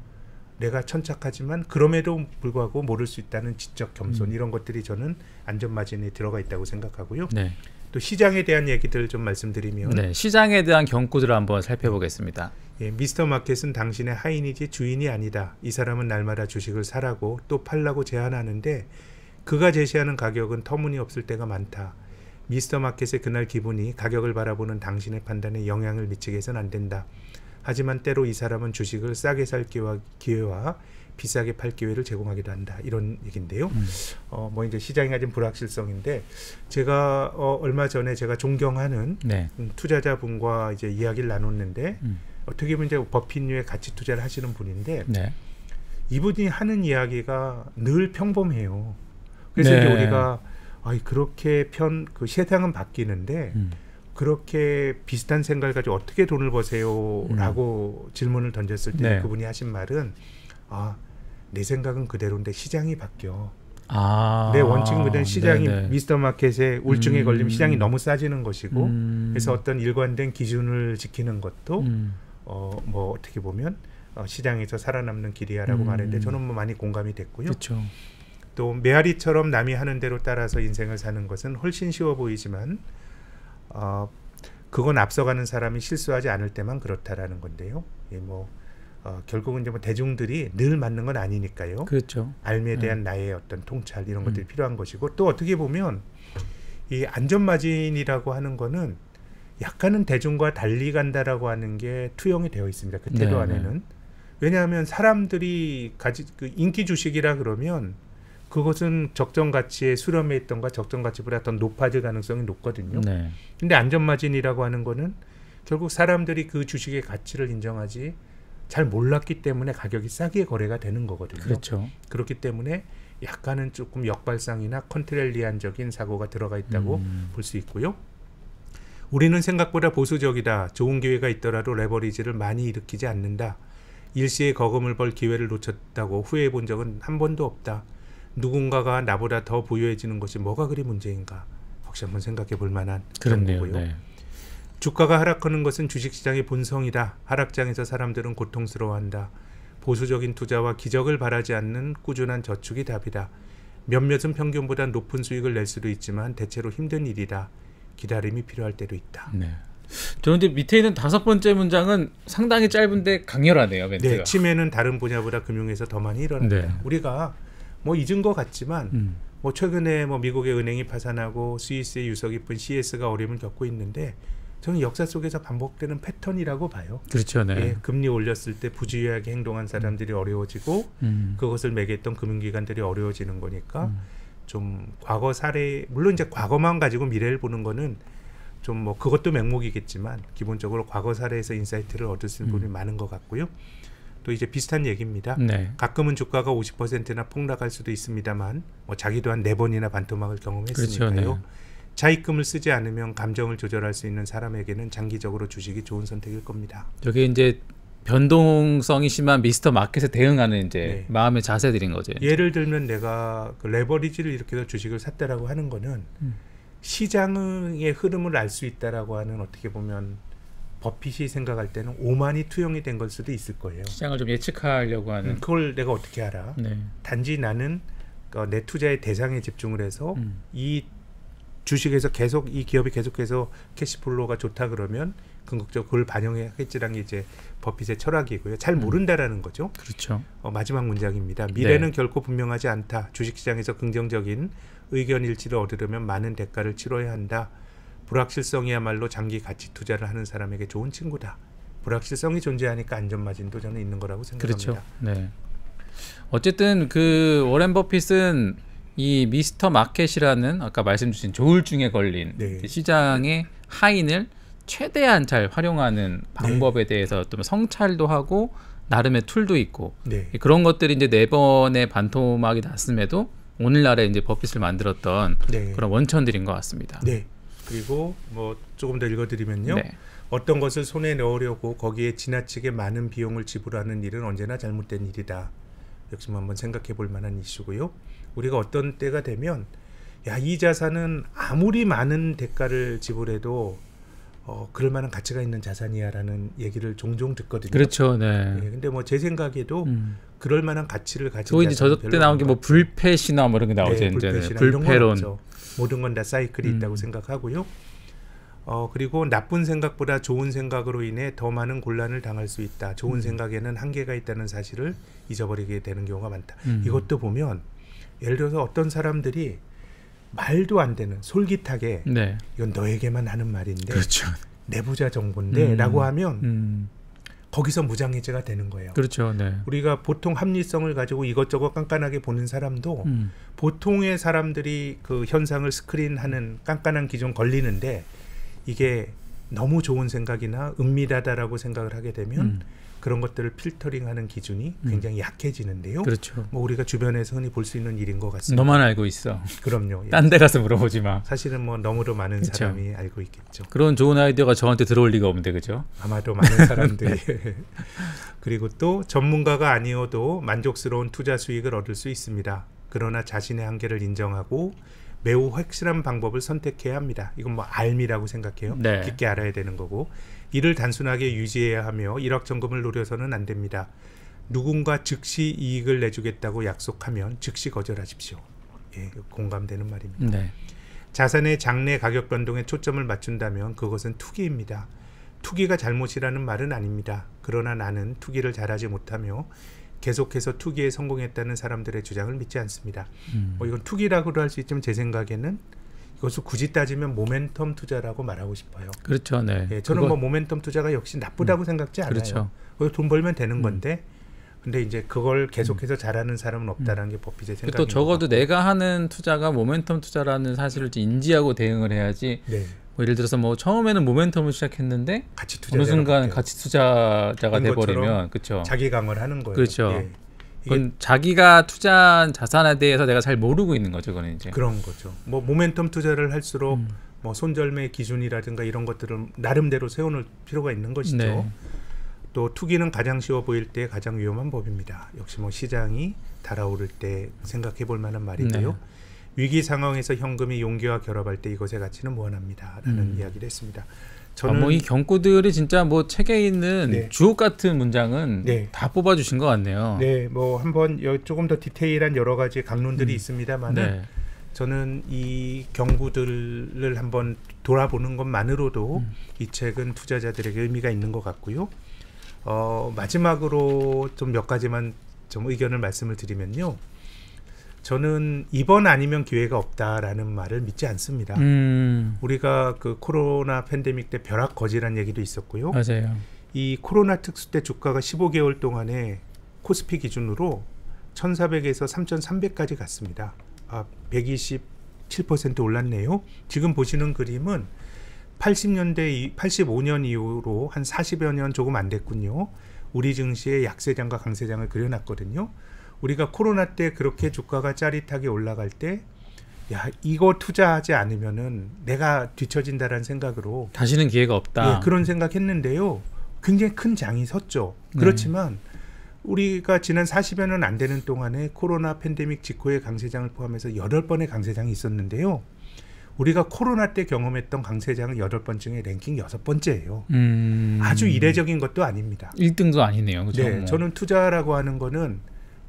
내가 천착하지만 그럼에도 불구하고 모를 수 있다는 지적 겸손 이런 것들이 저는 안전마진에 들어가 있다고 생각하고요. 네. 또 시장에 대한 얘기들 좀 말씀드리면 네, 시장에 대한 경고들을 한번 살펴보겠습니다. 예, 미스터 마켓은 당신의 하인이지 주인이 아니다. 이 사람은 날마다 주식을 사라고 또 팔라고 제안하는데 그가 제시하는 가격은 터무니없을 때가 많다. 미스터 마켓의 그날 기분이 가격을 바라보는 당신의 판단에 영향을 미치게 해서는 안 된다. 하지만 때로 이 사람은 주식을 싸게 살 기회와 비싸게 팔 기회를 제공하기도 한다. 이런 얘기인데요. 뭐 이제 시장이 가진 불확실성인데 제가 얼마 전에 제가 존경하는 네. 투자자분과 이제 이야기를 나눴는데 어떻게 보면 이제 버핏류의 가치 투자를 하시는 분인데 네. 이분이 하는 이야기가 늘 평범해요. 그래서 네. 이제 우리가 그렇게 그 세상은 바뀌는데 그렇게 비슷한 생각을 가지고 어떻게 돈을 버세요라고 질문을 던졌을 때 네. 그분이 하신 말은 내 생각은 그대로인데 시장이 바뀌어. 아, 내 원칙은 그대로 시장이 네네. 미스터 마켓에 울증에 걸리면 시장이 너무 싸지는 것이고 그래서 어떤 일관된 기준을 지키는 것도 뭐 어떻게 보면 시장에서 살아남는 길이야라고 말했는데 저는 뭐 많이 공감이 됐고요. 그렇죠. 또 메아리처럼 남이 하는 대로 따라서 인생을 사는 것은 훨씬 쉬워 보이지만 그건 앞서가는 사람이 실수하지 않을 때만 그렇다라는 건데요. 예, 뭐 결국은 이제 뭐 대중들이 늘 맞는 건 아니니까요. 그렇죠. 알매에 대한 나의 어떤 통찰 이런 것들이 필요한 것이고 또 어떻게 보면 이 안전마진이라고 하는 거는 약간은 대중과 달리 간다라고 하는 게 투영이 되어 있습니다. 그 태도 안에는. 왜냐하면 사람들이 그 인기 주식이라 그러면 그것은 적정 가치의 수렴에 있던가 적정 가치보다 더 높아질 가능성이 높거든요. 네. 근데 안전마진이라고 하는 거는 결국 사람들이 그 주식의 가치를 인정하지 잘 몰랐기 때문에 가격이 싸게 거래가 되는 거거든요. 그렇죠. 그렇기 때문에 약간은 조금 역발상이나 컨트렐리안적인 사고가 들어가 있다고 볼 수 있고요. 우리는 생각보다 보수적이다. 좋은 기회가 있더라도 레버리지를 많이 일으키지 않는다. 일시에 거금을 벌 기회를 놓쳤다고 후회해 본 적은 한 번도 없다. 누군가가 나보다 더 부유해지는 것이 뭐가 그리 문제인가? 혹시 한번 생각해 볼 만한 그런 거고요. 네. 주가가 하락하는 것은 주식시장의 본성이다. 하락장에서 사람들은 고통스러워한다. 보수적인 투자와 기적을 바라지 않는 꾸준한 저축이 답이다. 몇몇은 평균보다 높은 수익을 낼 수도 있지만 대체로 힘든 일이다. 기다림이 필요할 때도 있다. 네. 그런데 밑에 있는 5번째 문장은 상당히 짧은데 강렬하네요. 멘트가. 네, 치매는 다른 분야보다 금융에서 더 많이 일어난다. 네. 우리가 뭐 잊은 것 같지만 뭐 최근에 뭐 미국의 은행이 파산하고 스위스의 유서 깊은 CS가 어려움을 겪고 있는데 저는 역사 속에서 반복되는 패턴이라고 봐요. 그렇죠. 네. 예, 금리 올렸을 때 부주의하게 행동한 사람들이 어려워지고 그것을 매개했던 금융기관들이 어려워지는 거니까 좀 과거 사례 물론 이제 과거만 가지고 미래를 보는 거는 좀 뭐 그것도 맹목이겠지만 기본적으로 과거 사례에서 인사이트를 얻을 수 있는 부분이 많은 것 같고요. 또 이제 비슷한 얘기입니다. 네. 가끔은 주가가 50%나 폭락할 수도 있습니다만 뭐 자기도 한 4번이나 반토막을 경험했으니까요. 그렇죠, 네. 차익금을 쓰지 않으면 감정을 조절할 수 있는 사람에게는 장기적으로 주식이 좋은 선택일 겁니다. 저게 이제 변동성이 심한 미스터 마켓에 대응하는 이제 네. 마음의 자세들인 거죠. 이제. 예를 들면 내가 그 레버리지를 일으켜서 주식을 샀다라고 하는 거는 시장의 흐름을 알 수 있다라고 하는 어떻게 보면 버핏이 생각할 때는 오만이 투영이 된 걸 수도 있을 거예요. 시장을 좀 예측하려고 하는. 그걸 내가 어떻게 알아? 네. 단지 나는 내 투자의 대상에 집중을 해서 이 주식에서 계속 이 기업이 계속해서 캐시플로우가 좋다 그러면 궁극적으로 그걸 반영하겠지라는 게 이제 버핏의 철학이고요. 잘 모른다라는 거죠. 그렇죠. 마지막 문장입니다. 미래는 네. 결코 분명하지 않다. 주식시장에서 긍정적인 의견 일치를 얻으려면 많은 대가를 치러야 한다. 불확실성이야말로 장기 가치 투자를 하는 사람에게 좋은 친구다. 불확실성이 존재하니까 안전마진도 저는 있는 거라고 생각합니다. 그렇죠. 네. 어쨌든 그 워렌 버핏은 이 미스터 마켓이라는 아까 말씀 주신 조울증에 걸린 네. 시장의 하인을 최대한 잘 활용하는 방법에 대해서 또 성찰도 하고 나름의 툴도 있고 네. 그런 것들이 이제 4번의 반토막이 났음에도 오늘날에 이제 버핏을 만들었던 네. 그런 원천들인 것 같습니다. 네. 그리고 뭐 조금 더 읽어드리면요. 네. 어떤 것을 손에 넣으려고 거기에 지나치게 많은 비용을 지불하는 일은 언제나 잘못된 일이다. 역시 한번 생각해 볼 만한 이슈고요. 우리가 어떤 때가 되면 야, 이 자산은 아무리 많은 대가를 지불해도 그럴 만한 가치가 있는 자산이야라는 얘기를 종종 듣거든요. 그렇죠. 네. 네, 근데 뭐 제 생각에도 그럴 만한 가치를 가진 또 이제 자산은 저때 나온 게 뭐 불패시나 뭐 이런 게 나오죠. 네, 이제 불패시나 불패론. 모든 건 다 사이클이 있다고 생각하고요. 그리고 나쁜 생각보다 좋은 생각으로 인해 더 많은 곤란을 당할 수 있다. 좋은 생각에는 한계가 있다는 사실을 잊어버리게 되는 경우가 많다. 이것도 보면 예를 들어서 어떤 사람들이 말도 안 되는 솔깃하게 네. 이건 너에게만 하는 말인데 그렇죠. 내부자 정보인데 라고 하면 거기서 무장해제가 되는 거예요. 그렇죠. 네. 우리가 보통 합리성을 가지고 이것저것 깐깐하게 보는 사람도 보통의 사람들이 그 현상을 스크린하는 깐깐한 기준 걸리는데 이게 너무 좋은 생각이나 은밀하다라고 생각을 하게 되면 그런 것들을 필터링하는 기준이 굉장히 약해지는데요. 그렇죠. 뭐 우리가 주변에서 흔히 볼 수 있는 일인 것 같습니다. 너만 알고 있어. 그럼요. 딴 데 가서 물어보지 마. 사실은 뭐 너무도 많은 그렇죠. 사람이 알고 있겠죠. 그런 좋은 아이디어가 저한테 들어올 리가 없는데 그죠? 아마도 많은 사람들이 그리고 또 전문가가 아니어도 만족스러운 투자 수익을 얻을 수 있습니다. 그러나 자신의 한계를 인정하고 매우 확실한 방법을 선택해야 합니다. 이건 뭐 알미라고 생각해요. 네. 깊게 알아야 되는 거고 이를 단순하게 유지해야 하며 일확천금을 노려서는 안 됩니다. 누군가 즉시 이익을 내주겠다고 약속하면 즉시 거절하십시오. 예, 공감되는 말입니다. 네. 자산의 장래 가격 변동에 초점을 맞춘다면 그것은 투기입니다. 투기가 잘못이라는 말은 아닙니다. 그러나 나는 투기를 잘하지 못하며 계속해서 투기에 성공했다는 사람들의 주장을 믿지 않습니다. 이건 투기라고도 할 수 있지만 제 생각에는 이것을 굳이 따지면 모멘텀 투자라고 말하고 싶어요. 그렇죠. 네. 예, 저는 뭐 모멘텀 투자가 역시 나쁘다고 생각지 않아요. 그렇죠. 돈 벌면 되는 건데 근데 이제 그걸 계속해서 잘하는 사람은 없다라는 게 버핏의 생각인 또 적어도 것 같고. 내가 하는 투자가 모멘텀 투자라는 사실을 인지하고 대응을 해야지. 네. 뭐 예를 들어서 뭐 처음에는 모멘텀을 시작했는데 가치 어느 순간 바뀌어요. 가치 투자자가 돼버리면 그렇죠. 자기 강화를 하는 거예요. 그렇죠. 예. 그건 자기가 투자한 자산에 대해서 내가 잘 모르고 있는 거죠. 그건 이제. 그런 거죠. 뭐 모멘텀 투자를 할수록 뭐 손절매 기준이라든가 이런 것들을 나름대로 세워놓을 필요가 있는 것이죠. 네. 또 투기는 가장 쉬워 보일 때 가장 위험한 법입니다. 역시 뭐 시장이 달아오를 때 생각해 볼 만한 말이고요. 네. 위기 상황에서 현금이 용기와 결합할 때 이것의 가치는 무한합니다라는 이야기를 했습니다. 저는 뭐 이 경구들이 진짜 뭐 책에 있는 네. 주옥 같은 문장은 네. 다 뽑아주신 것 같네요. 네, 뭐 한번 조금 더 디테일한 여러 가지 강론들이 있습니다만은 네. 저는 이 경구들을 한번 돌아보는 것만으로도 이 책은 투자자들에게 의미가 있는 것 같고요. 마지막으로 좀 몇 가지만 좀 의견을 말씀을 드리면요. 저는 이번 아니면 기회가 없다라는 말을 믿지 않습니다. 우리가 그 코로나 팬데믹 때 벼락거지란 얘기도 있었고요. 맞아요. 이 코로나 특수 때 주가가 15개월 동안에 코스피 기준으로 1,400에서 3,300까지 갔습니다. 127% 올랐네요. 지금 보시는 그림은 85년 이후로 한 40여 년 조금 안 됐군요. 우리 증시의 약세장과 강세장을 그려놨거든요. 우리가 코로나 때 그렇게 주가가 짜릿하게 올라갈 때 야, 이거 투자하지 않으면은 내가 뒤처진다라는 생각으로 다시는 기회가 없다. 예, 그런 생각했는데요. 굉장히 큰 장이 섰죠. 그렇지만 우리가 지난 40여 년 안 되는 동안에 코로나 팬데믹 직후의 강세장을 포함해서 8번의 강세장이 있었는데요. 우리가 코로나 때 경험했던 강세장은 8번 중에 랭킹 6번째예요. 아주 이례적인 것도 아닙니다. 1등도 아니네요. 그렇죠? 네, 저는 투자라고 하는 거는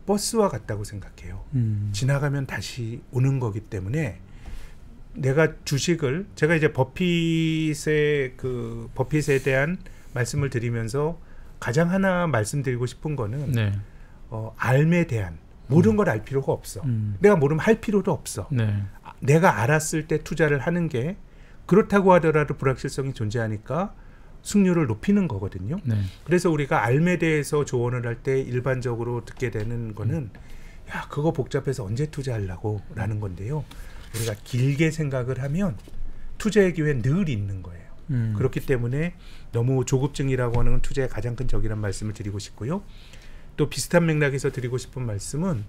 버스와 같다고 생각해요. 지나가면 다시 오는 거기 때문에 내가 주식을 제가 이제 버핏에 대한 말씀을 드리면서 가장 하나 말씀드리고 싶은 거는 네. 알에 대한 모든 걸 알 필요가 없어. 내가 모르면 할 필요도 없어. 네. 내가 알았을 때 투자를 하는 게 그렇다고 하더라도 불확실성이 존재하니까 승률을 높이는 거거든요. 네. 그래서 우리가 알에 대해서 조언을 할 때 일반적으로 듣게 되는 거는 야, 그거 복잡해서 언제 투자하려고 라는 건데요. 우리가 길게 생각을 하면 투자의 기회는 늘 있는 거예요. 그렇기 때문에 너무 조급증이라고 하는 건 투자의 가장 큰 적이란 말씀을 드리고 싶고요. 또 비슷한 맥락에서 드리고 싶은 말씀은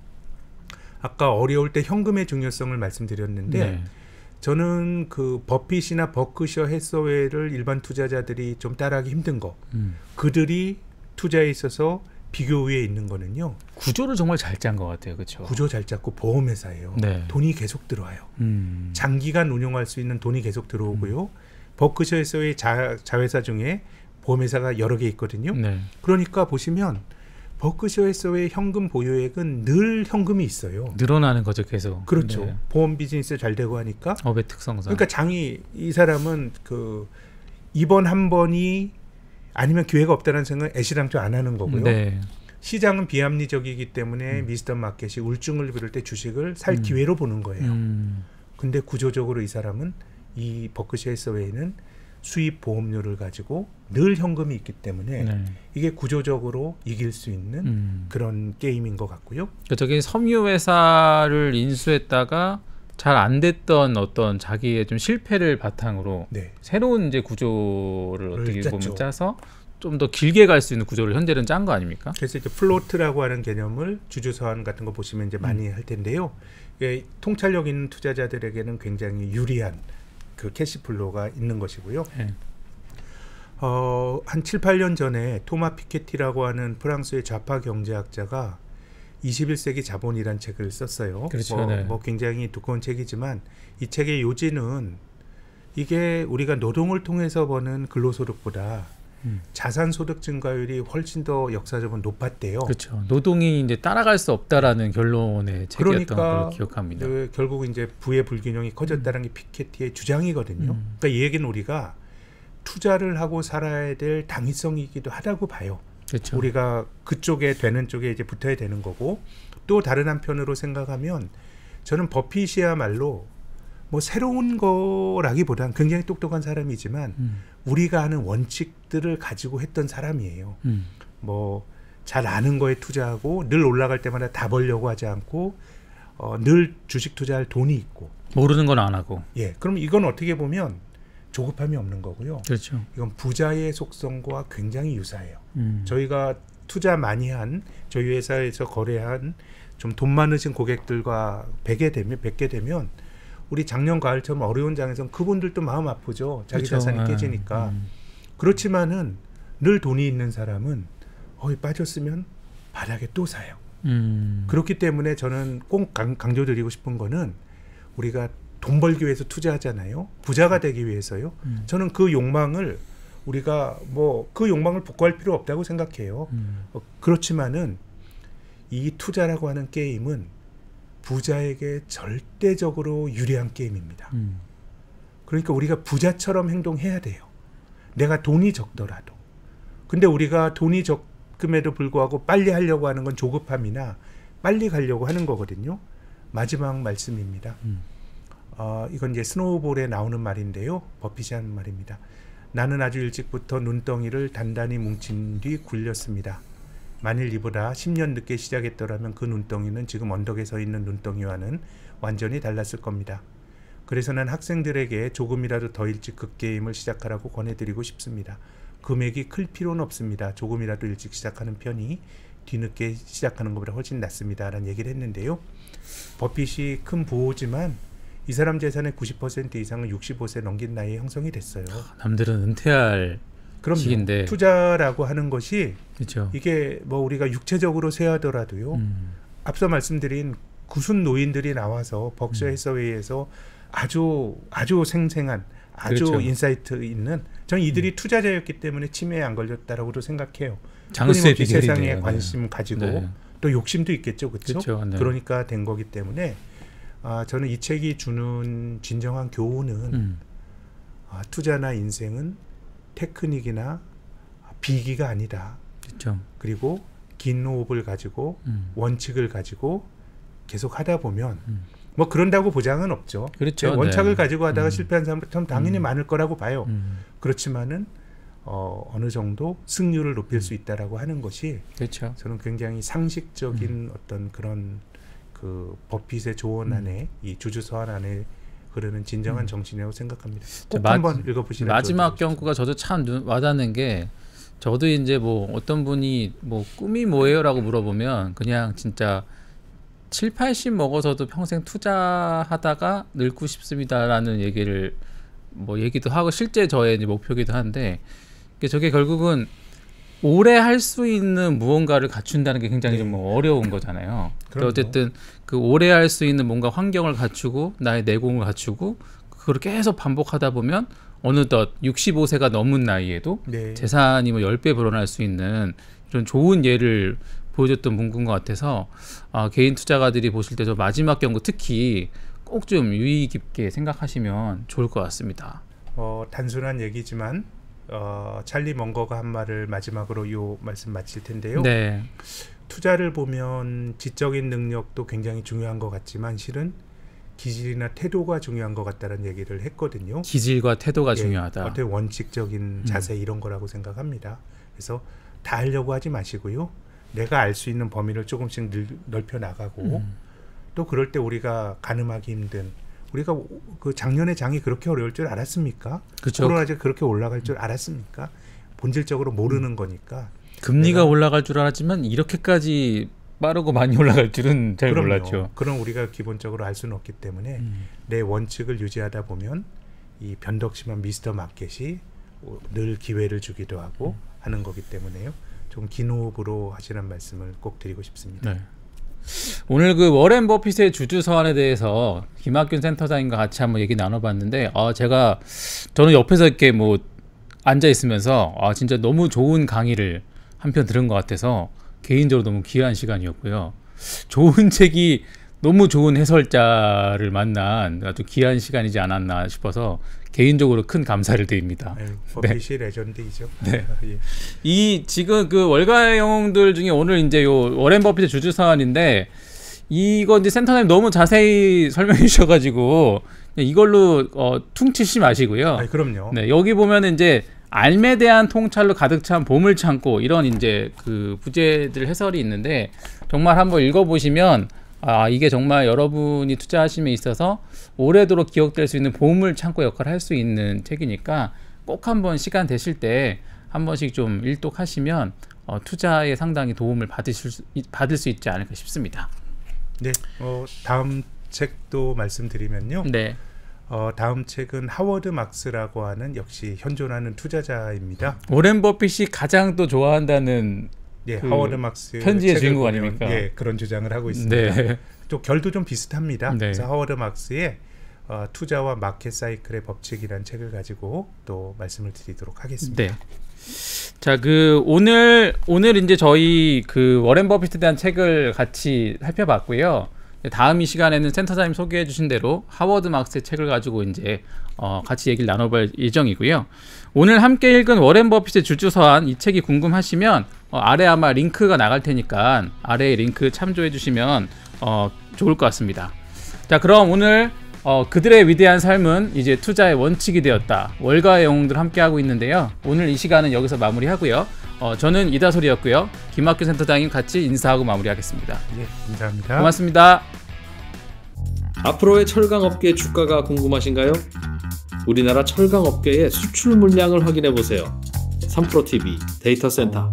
아까 어려울 때 현금의 중요성을 말씀드렸는데 네. 저는 그 버핏이나 버크셔 해서웨이를 일반 투자자들이 좀 따라하기 힘든 거 그들이 투자에 있어서 비교 위에 있는 거는요. 구조를 정말 잘 짠 것 같아요. 그렇죠? 구조 잘 짰고 보험회사예요. 네. 돈이 계속 들어와요. 장기간 운용할 수 있는 돈이 계속 들어오고요. 버크셔 해서웨이 자회사 중에 보험회사가 여러 개 있거든요. 네. 그러니까 보시면 버크셔 해서웨이 현금 보유액은 늘 현금이 있어요. 늘어나는 거죠, 계속. 그렇죠. 네. 보험 비즈니스 잘 되고 하니까. 업의 특성상. 그러니까 이 사람은 이번 한 번이 아니면 기회가 없다는 생각은 애시당초 안 하는 거고요. 네. 시장은 비합리적이기 때문에 미스터 마켓이 울증을 부를 때 주식을 살 기회로 보는 거예요. 근데 구조적으로 이 사람은 이 버크셔 해서웨이는 수입 보험료를 가지고 늘 현금이 있기 때문에 네. 이게 구조적으로 이길 수 있는 그런 게임인 것 같고요. 저기 섬유 회사를 인수했다가 잘 안 됐던 어떤 자기의 좀 실패를 바탕으로 네. 새로운 이제 구조를 어떻게 짰죠. 보면 짜서 좀 더 길게 갈 수 있는 구조를 현재는 짠 거 아닙니까? 그래서 이제 플로트라고 하는 개념을 주주서한 같은 거 보시면 이제 많이 할 텐데요. 이게 통찰력 있는 투자자들에게는 굉장히 유리한 그 캐시플로우가 있는 것이고요. 네. 한 7, 8년 전에 토마 피케티라고 하는 프랑스의 좌파 경제학자가 21세기 자본이란 책을 썼어요. 그렇죠. 네. 굉장히 두꺼운 책이지만 이 책의 요지는 이게 우리가 노동을 통해서 버는 근로소득보다 자산소득 증가율이 훨씬 더 역사적으로 높았대요. 그렇죠. 노동이 이제 따라갈 수 없다라는 결론의 책이었던 걸로 기억합니다. 결국 이제 부의 불균형이 커졌다는 게 피케티의 주장이거든요. 그러니까 이 얘기는 우리가 투자를 하고 살아야 될 당위성이기도 하다고 봐요. 그렇죠. 우리가 그쪽에 되는 쪽에 이제 붙어야 되는 거고 또 다른 한편으로 생각하면 저는 버핏이야말로 뭐 새로운 거라기보단 굉장히 똑똑한 사람이지만 우리가 아는 원칙들을 가지고 했던 사람이에요. 뭐 잘 아는 거에 투자하고 늘 올라갈 때마다 다 벌려고 하지 않고 늘 주식 투자할 돈이 있고 모르는 건 안 하고. 예, 그럼 이건 어떻게 보면 조급함이 없는 거고요. 그렇죠. 이건 부자의 속성과 굉장히 유사해요. 저희가 투자 많이 한 저희 회사에서 거래한 좀 돈 많으신 고객들과 뵙게 되면 우리 작년 가을처럼 어려운 장에서는 그분들도 마음 아프죠. 자기 그렇죠. 자산이 깨지니까. 그렇지만은 늘 돈이 있는 사람은 빠졌으면 바닥에 또 사요. 그렇기 때문에 저는 꼭 강조드리고 싶은 거는 우리가 돈 벌기 위해서 투자하잖아요. 부자가 되기 위해서요. 저는 그 욕망을 우리가 그 욕망을 복구할 필요 없다고 생각해요. 그렇지만은 이 투자라고 하는 게임은 부자에게 절대적으로 유리한 게임입니다. 그러니까 우리가 부자처럼 행동해야 돼요. 내가 돈이 적더라도. 근데 우리가 돈이 적음에도 불구하고 빨리 하려고 하는 건 조급함이나 빨리 가려고 하는 거거든요. 마지막 말씀입니다. 이건 이제 스노우볼에 나오는 말인데요. 버핏이 하는 말입니다. 나는 아주 일찍부터 눈덩이를 단단히 뭉친 뒤 굴렸습니다. 만일 이보다 10년 늦게 시작했더라면 그 눈덩이는 지금 언덕에 서 있는 눈덩이와는 완전히 달랐을 겁니다. 그래서 난 학생들에게 조금이라도 더 일찍 그 게임을 시작하라고 권해드리고 싶습니다. 금액이 클 필요는 없습니다. 조금이라도 일찍 시작하는 편이 뒤늦게 시작하는 것보다 훨씬 낫습니다. 라는 얘기를 했는데요. 버핏이 큰 부호지만 이 사람 재산의 90% 이상은 65세 넘긴 나이에 형성이 됐어요. 남들은 은퇴할 시기인데 투자라고 하는 것이 그렇죠. 이게 뭐 우리가 육체적으로 세하더라도요. 앞서 말씀드린 구순 노인들이 나와서 벅셔 해서웨이에서 아주 생생한 아주 그렇죠. 인사이트 있는 전 이들이 투자자였기 때문에 치매에 안 걸렸다라고도 생각해요. 장수의 비결인데요. 세상에 관심 가지고 네. 또 욕심도 있겠죠. 그렇죠? 네. 그러니까 된 거기 때문에 저는 이 책이 주는 진정한 교훈은 투자나 인생은 테크닉이나 비기가 아니다. 그렇죠. 그리고 긴 호흡을 가지고 원칙을 가지고 계속 하다 보면 뭐 그런다고 보장은 없죠. 그렇죠. 원칙을 네. 가지고 하다가 실패한 사람은 당연히 많을 거라고 봐요. 그렇지만은 어느 정도 승률을 높일 수 있다라고 하는 것이 그렇죠. 저는 굉장히 상식적인 어떤 그런 그 버핏의 조언 안에 이 주주서한 안에 흐르는 진정한 정신이라고 생각합니다. 꼭 한번 읽어보시면 마지막 경구가 저도 참 와닿는 게 저도 이제 뭐 어떤 분이 뭐 꿈이 뭐예요라고 물어보면 그냥 진짜 7, 80 먹어서도 평생 투자하다가 늙고 싶습니다라는 얘기를 뭐 얘기도 하고 실제 저의 이제 목표이기도 한데 저게 결국은 오래 할 수 있는 무언가를 갖춘다는 게 굉장히 좀 어려운 거잖아요. 어쨌든 그 오래 할 수 있는 뭔가 환경을 갖추고 나의 내공을 갖추고 그걸 계속 반복하다 보면 어느덧 65세가 넘은 나이에도 재산이 뭐 10배 불어날 수 있는 이런 좋은 예를 보여줬던 문구인 것 같아서 개인 투자가들이 보실 때 저 마지막 경고 특히 꼭 좀 유의 깊게 생각하시면 좋을 것 같습니다. 단순한 얘기지만 찰리 먼거가 한 말을 마지막으로 요 말씀 마칠 텐데요. 네. 투자를 보면 지적인 능력도 굉장히 중요한 것 같지만 실은 기질이나 태도가 중요한 것 같다는 얘기를 했거든요. 기질과 태도가 중요하다. 어떻게 원칙적인 자세 이런 거라고 생각합니다. 그래서 다 하려고 하지 마시고요. 내가 알 수 있는 범위를 조금씩 넓혀 나가고 또 그럴 때 우리가 가늠하기 힘든 우리가 그 작년에 장이 그렇게 어려울 줄 알았습니까? 그렇죠. 코로나가 그렇게 올라갈 줄 알았습니까? 본질적으로 모르는 거니까. 금리가 올라갈 줄 알았지만 이렇게까지 빠르고 많이 올라갈 줄은 잘 몰랐죠. 그럼 우리가 기본적으로 알 수는 없기 때문에 내 원칙을 유지하다 보면 이 변덕심한 미스터 마켓이 늘 기회를 주기도 하고 하는 거기 때문에요. 좀 긴 호흡으로 하시는 말씀을 꼭 드리고 싶습니다. 네. 오늘 그 워렌 버핏의 주주 서한에 대해서 김학균 센터장님과 같이 한번 얘기 나눠봤는데 저는 옆에서 이렇게 뭐 앉아 있으면서 진짜 너무 좋은 강의를 한편 들은 것 같아서 개인적으로 너무 귀한 시간이었고요. 좋은 책이 너무 좋은 해설자를 만난 아주 귀한 시간이지 않았나 싶어서 개인적으로 큰 감사를 드립니다. 버핏이 레전드이죠. 네. 이 지금 그 월가의 영웅들 중에 오늘 이제 요 워렌 버핏의 주주 서한인데 이거 이제 센터장님 너무 자세히 설명해 주셔가지고 이걸로 퉁치지 마시고요. 그럼요. 네, 여기 보면 이제 알에 대한 통찰로 가득 찬 보물 창고 이런 이제 그 부제들 해설이 있는데 정말 한번 읽어보시면 이게 정말 여러분이 투자하심에 있어서 오래도록 기억될 수 있는 보물 창고 역할을 할 수 있는 책이니까 꼭 한번 시간 되실 때 한 번씩 좀 일독하시면 투자에 상당히 도움을 받을 수 있지 않을까 싶습니다. 네, 다음 책도 말씀드리면요. 네. 다음 책은 하워드 막스라고 하는 역시 현존하는 투자자입니다. 워렌 버핏이 가장 또 좋아한다는 하워드 막스 편지의 주인공 아닙니까? 그런 주장을 하고 있습니다. 네. 또 결도 좀 비슷합니다. 네. 그래서 하워드 막스의 투자와 마켓 사이클의 법칙이라는 책을 가지고 또 말씀을 드리도록 하겠습니다. 네. 자, 오늘 이제 저희 그 워렌 버핏에 대한 책을 같이 살펴봤고요. 다음 이 시간에는 센터장님 소개해 주신 대로 하워드 막스의 책을 가지고 이제 같이 얘기를 나눠볼 예정이고요. 오늘 함께 읽은 워렌 버핏의 주주서한 이 책이 궁금하시면 아래 아마 링크가 나갈 테니까 아래에 링크 참조해 주시면 좋을 것 같습니다. 자, 그럼 오늘 그들의 위대한 삶은 이제 투자의 원칙이 되었다. 월가의 영웅들 함께 하고 있는데요. 오늘 이 시간은 여기서 마무리하고요. 저는 이다솔이었고요. 김학규 센터장님 같이 인사하고 마무리하겠습니다. 네, 감사합니다. 고맙습니다. 앞으로의 철강업계의 주가가 궁금하신가요? 우리나라 철강업계의 수출 물량을 확인해 보세요. 선프로TV 데이터 센터